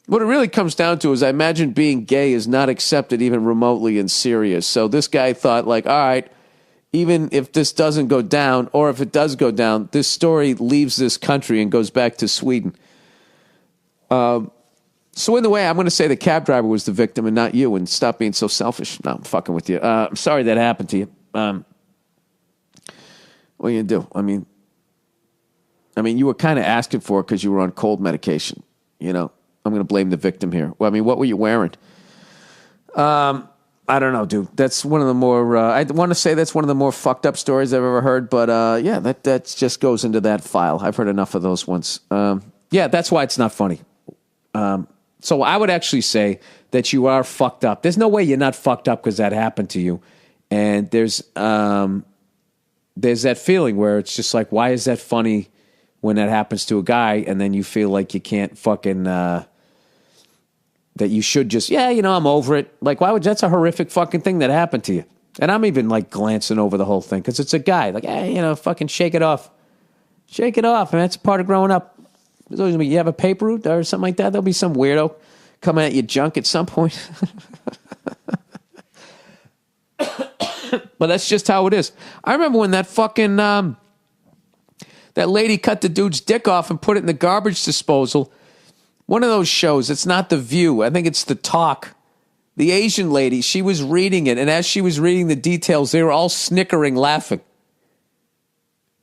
What it really comes down to is I imagine being gay is not accepted even remotely in Syria. So this guy thought all right, even if this doesn't go down, or if it does go down, this story leaves this country and goes back to Sweden. So in the way, I'm going to say the cab driver was the victim and not you, and stop being so selfish. No, I'm fucking with you. I'm sorry that happened to you. What are you going to do? I mean, you were kind of asking for it because you were on cold medication. I'm going to blame the victim here. Well, what were you wearing? I don't know, dude. That's one of the more, I want to say that's one of the more fucked up stories I've ever heard. But yeah, that just goes into that file. I've heard enough of those ones. Yeah, that's why it's not funny. So I would actually say that you are fucked up. There's no way you're not fucked up because that happened to you. And there's that feeling where it's just like, why is that funny when that happens to a guy? And then you feel like you can't fucking, that you should just, I'm over it. Like, that's a horrific fucking thing that happened to you. And I'm even glancing over the whole thing because it's a guy. Fucking shake it off. Shake it off, man. It's part of growing up. There's always going to be, you have a paper route or something like that. There'll be some weirdo coming at your junk at some point. But that's just how it is. I remember when that fucking, that lady cut the dude's dick off and put it in the garbage disposal. One of those shows, it's not The View. I think it's The Talk. The Asian lady, she was reading it. And as she was reading the details, they were all snickering, laughing.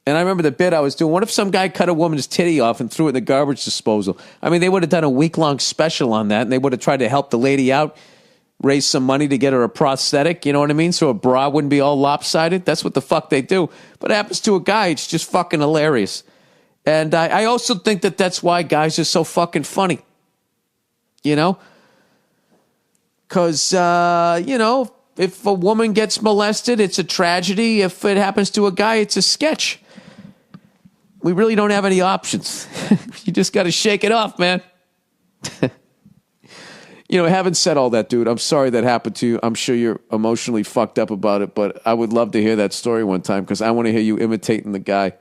And I remember the bit I was doing. What if some guy cut a woman's titty off and threw it in the garbage disposal? I mean, they would have done a week-long special on that, and they would have tried to help the lady out, raise some money to get her a prosthetic, you know what I mean? So a bra wouldn't be all lopsided. That's what the fuck they do. But it happens to a guy. It's just fucking hilarious. And I also think that that's why guys are so fucking funny. You know? Because, if a woman gets molested, it's a tragedy. If it happens to a guy, it's a sketch. We really don't have any options. You just got to shake it off, man. Having said all that, dude, I'm sorry that happened to you. I'm sure you're emotionally fucked up about it, but I would love to hear that story one time because I want to hear you imitating the guy.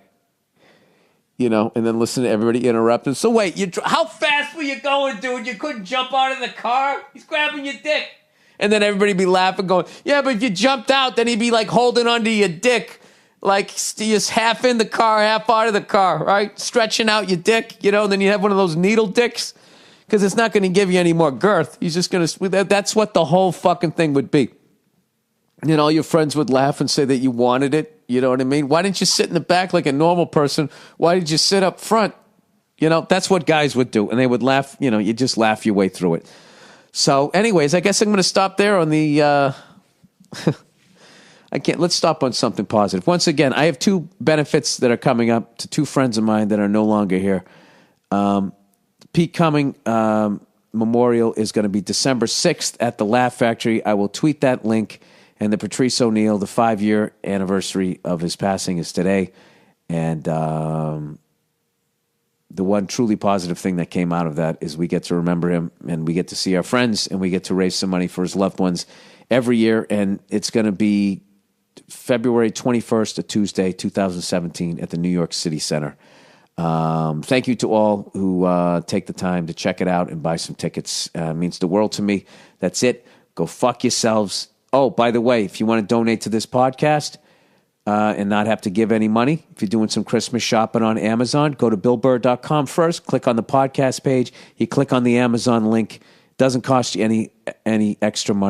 And then listen to everybody interrupting. So wait, how fast were you going, dude? You couldn't jump out of the car? He's grabbing your dick. And then everybody be laughing, going, yeah, but if you jumped out, then he'd be like holding onto your dick, like just half in the car, half out of the car, right? Stretching out your dick, and then you have one of those needle dicks because it's not going to give you any more girth. He's just going to, that's what the whole fucking thing would be. And all your friends would laugh and say that you wanted it. You know what I mean? Why didn't you sit in the back like a normal person? Why did you sit up front? That's what guys would do. And they would laugh, you just laugh your way through it. So anyways, I guess I'm going to stop there on the, let's stop on something positive. Once again, I have two benefits that are coming up to two friends of mine that are no longer here. Pete Cumming Memorial is going to be December 6th at the Laugh Factory. I will tweet that link. And the Patrice O'Neill, the 5-year anniversary of his passing is today. And the one truly positive thing that came out of that is we get to remember him and we get to see our friends and we get to raise some money for his loved ones every year. And it's going to be February 21st, a Tuesday, 2017 at the New York City Center. Thank you to all who take the time to check it out and buy some tickets. It means the world to me. That's it. Go fuck yourselves. Oh, by the way, if you want to donate to this podcast and not have to give any money, if you're doing some Christmas shopping on Amazon, go to BillBurr.com first, click on the podcast page, you click on the Amazon link. Doesn't cost you any extra money.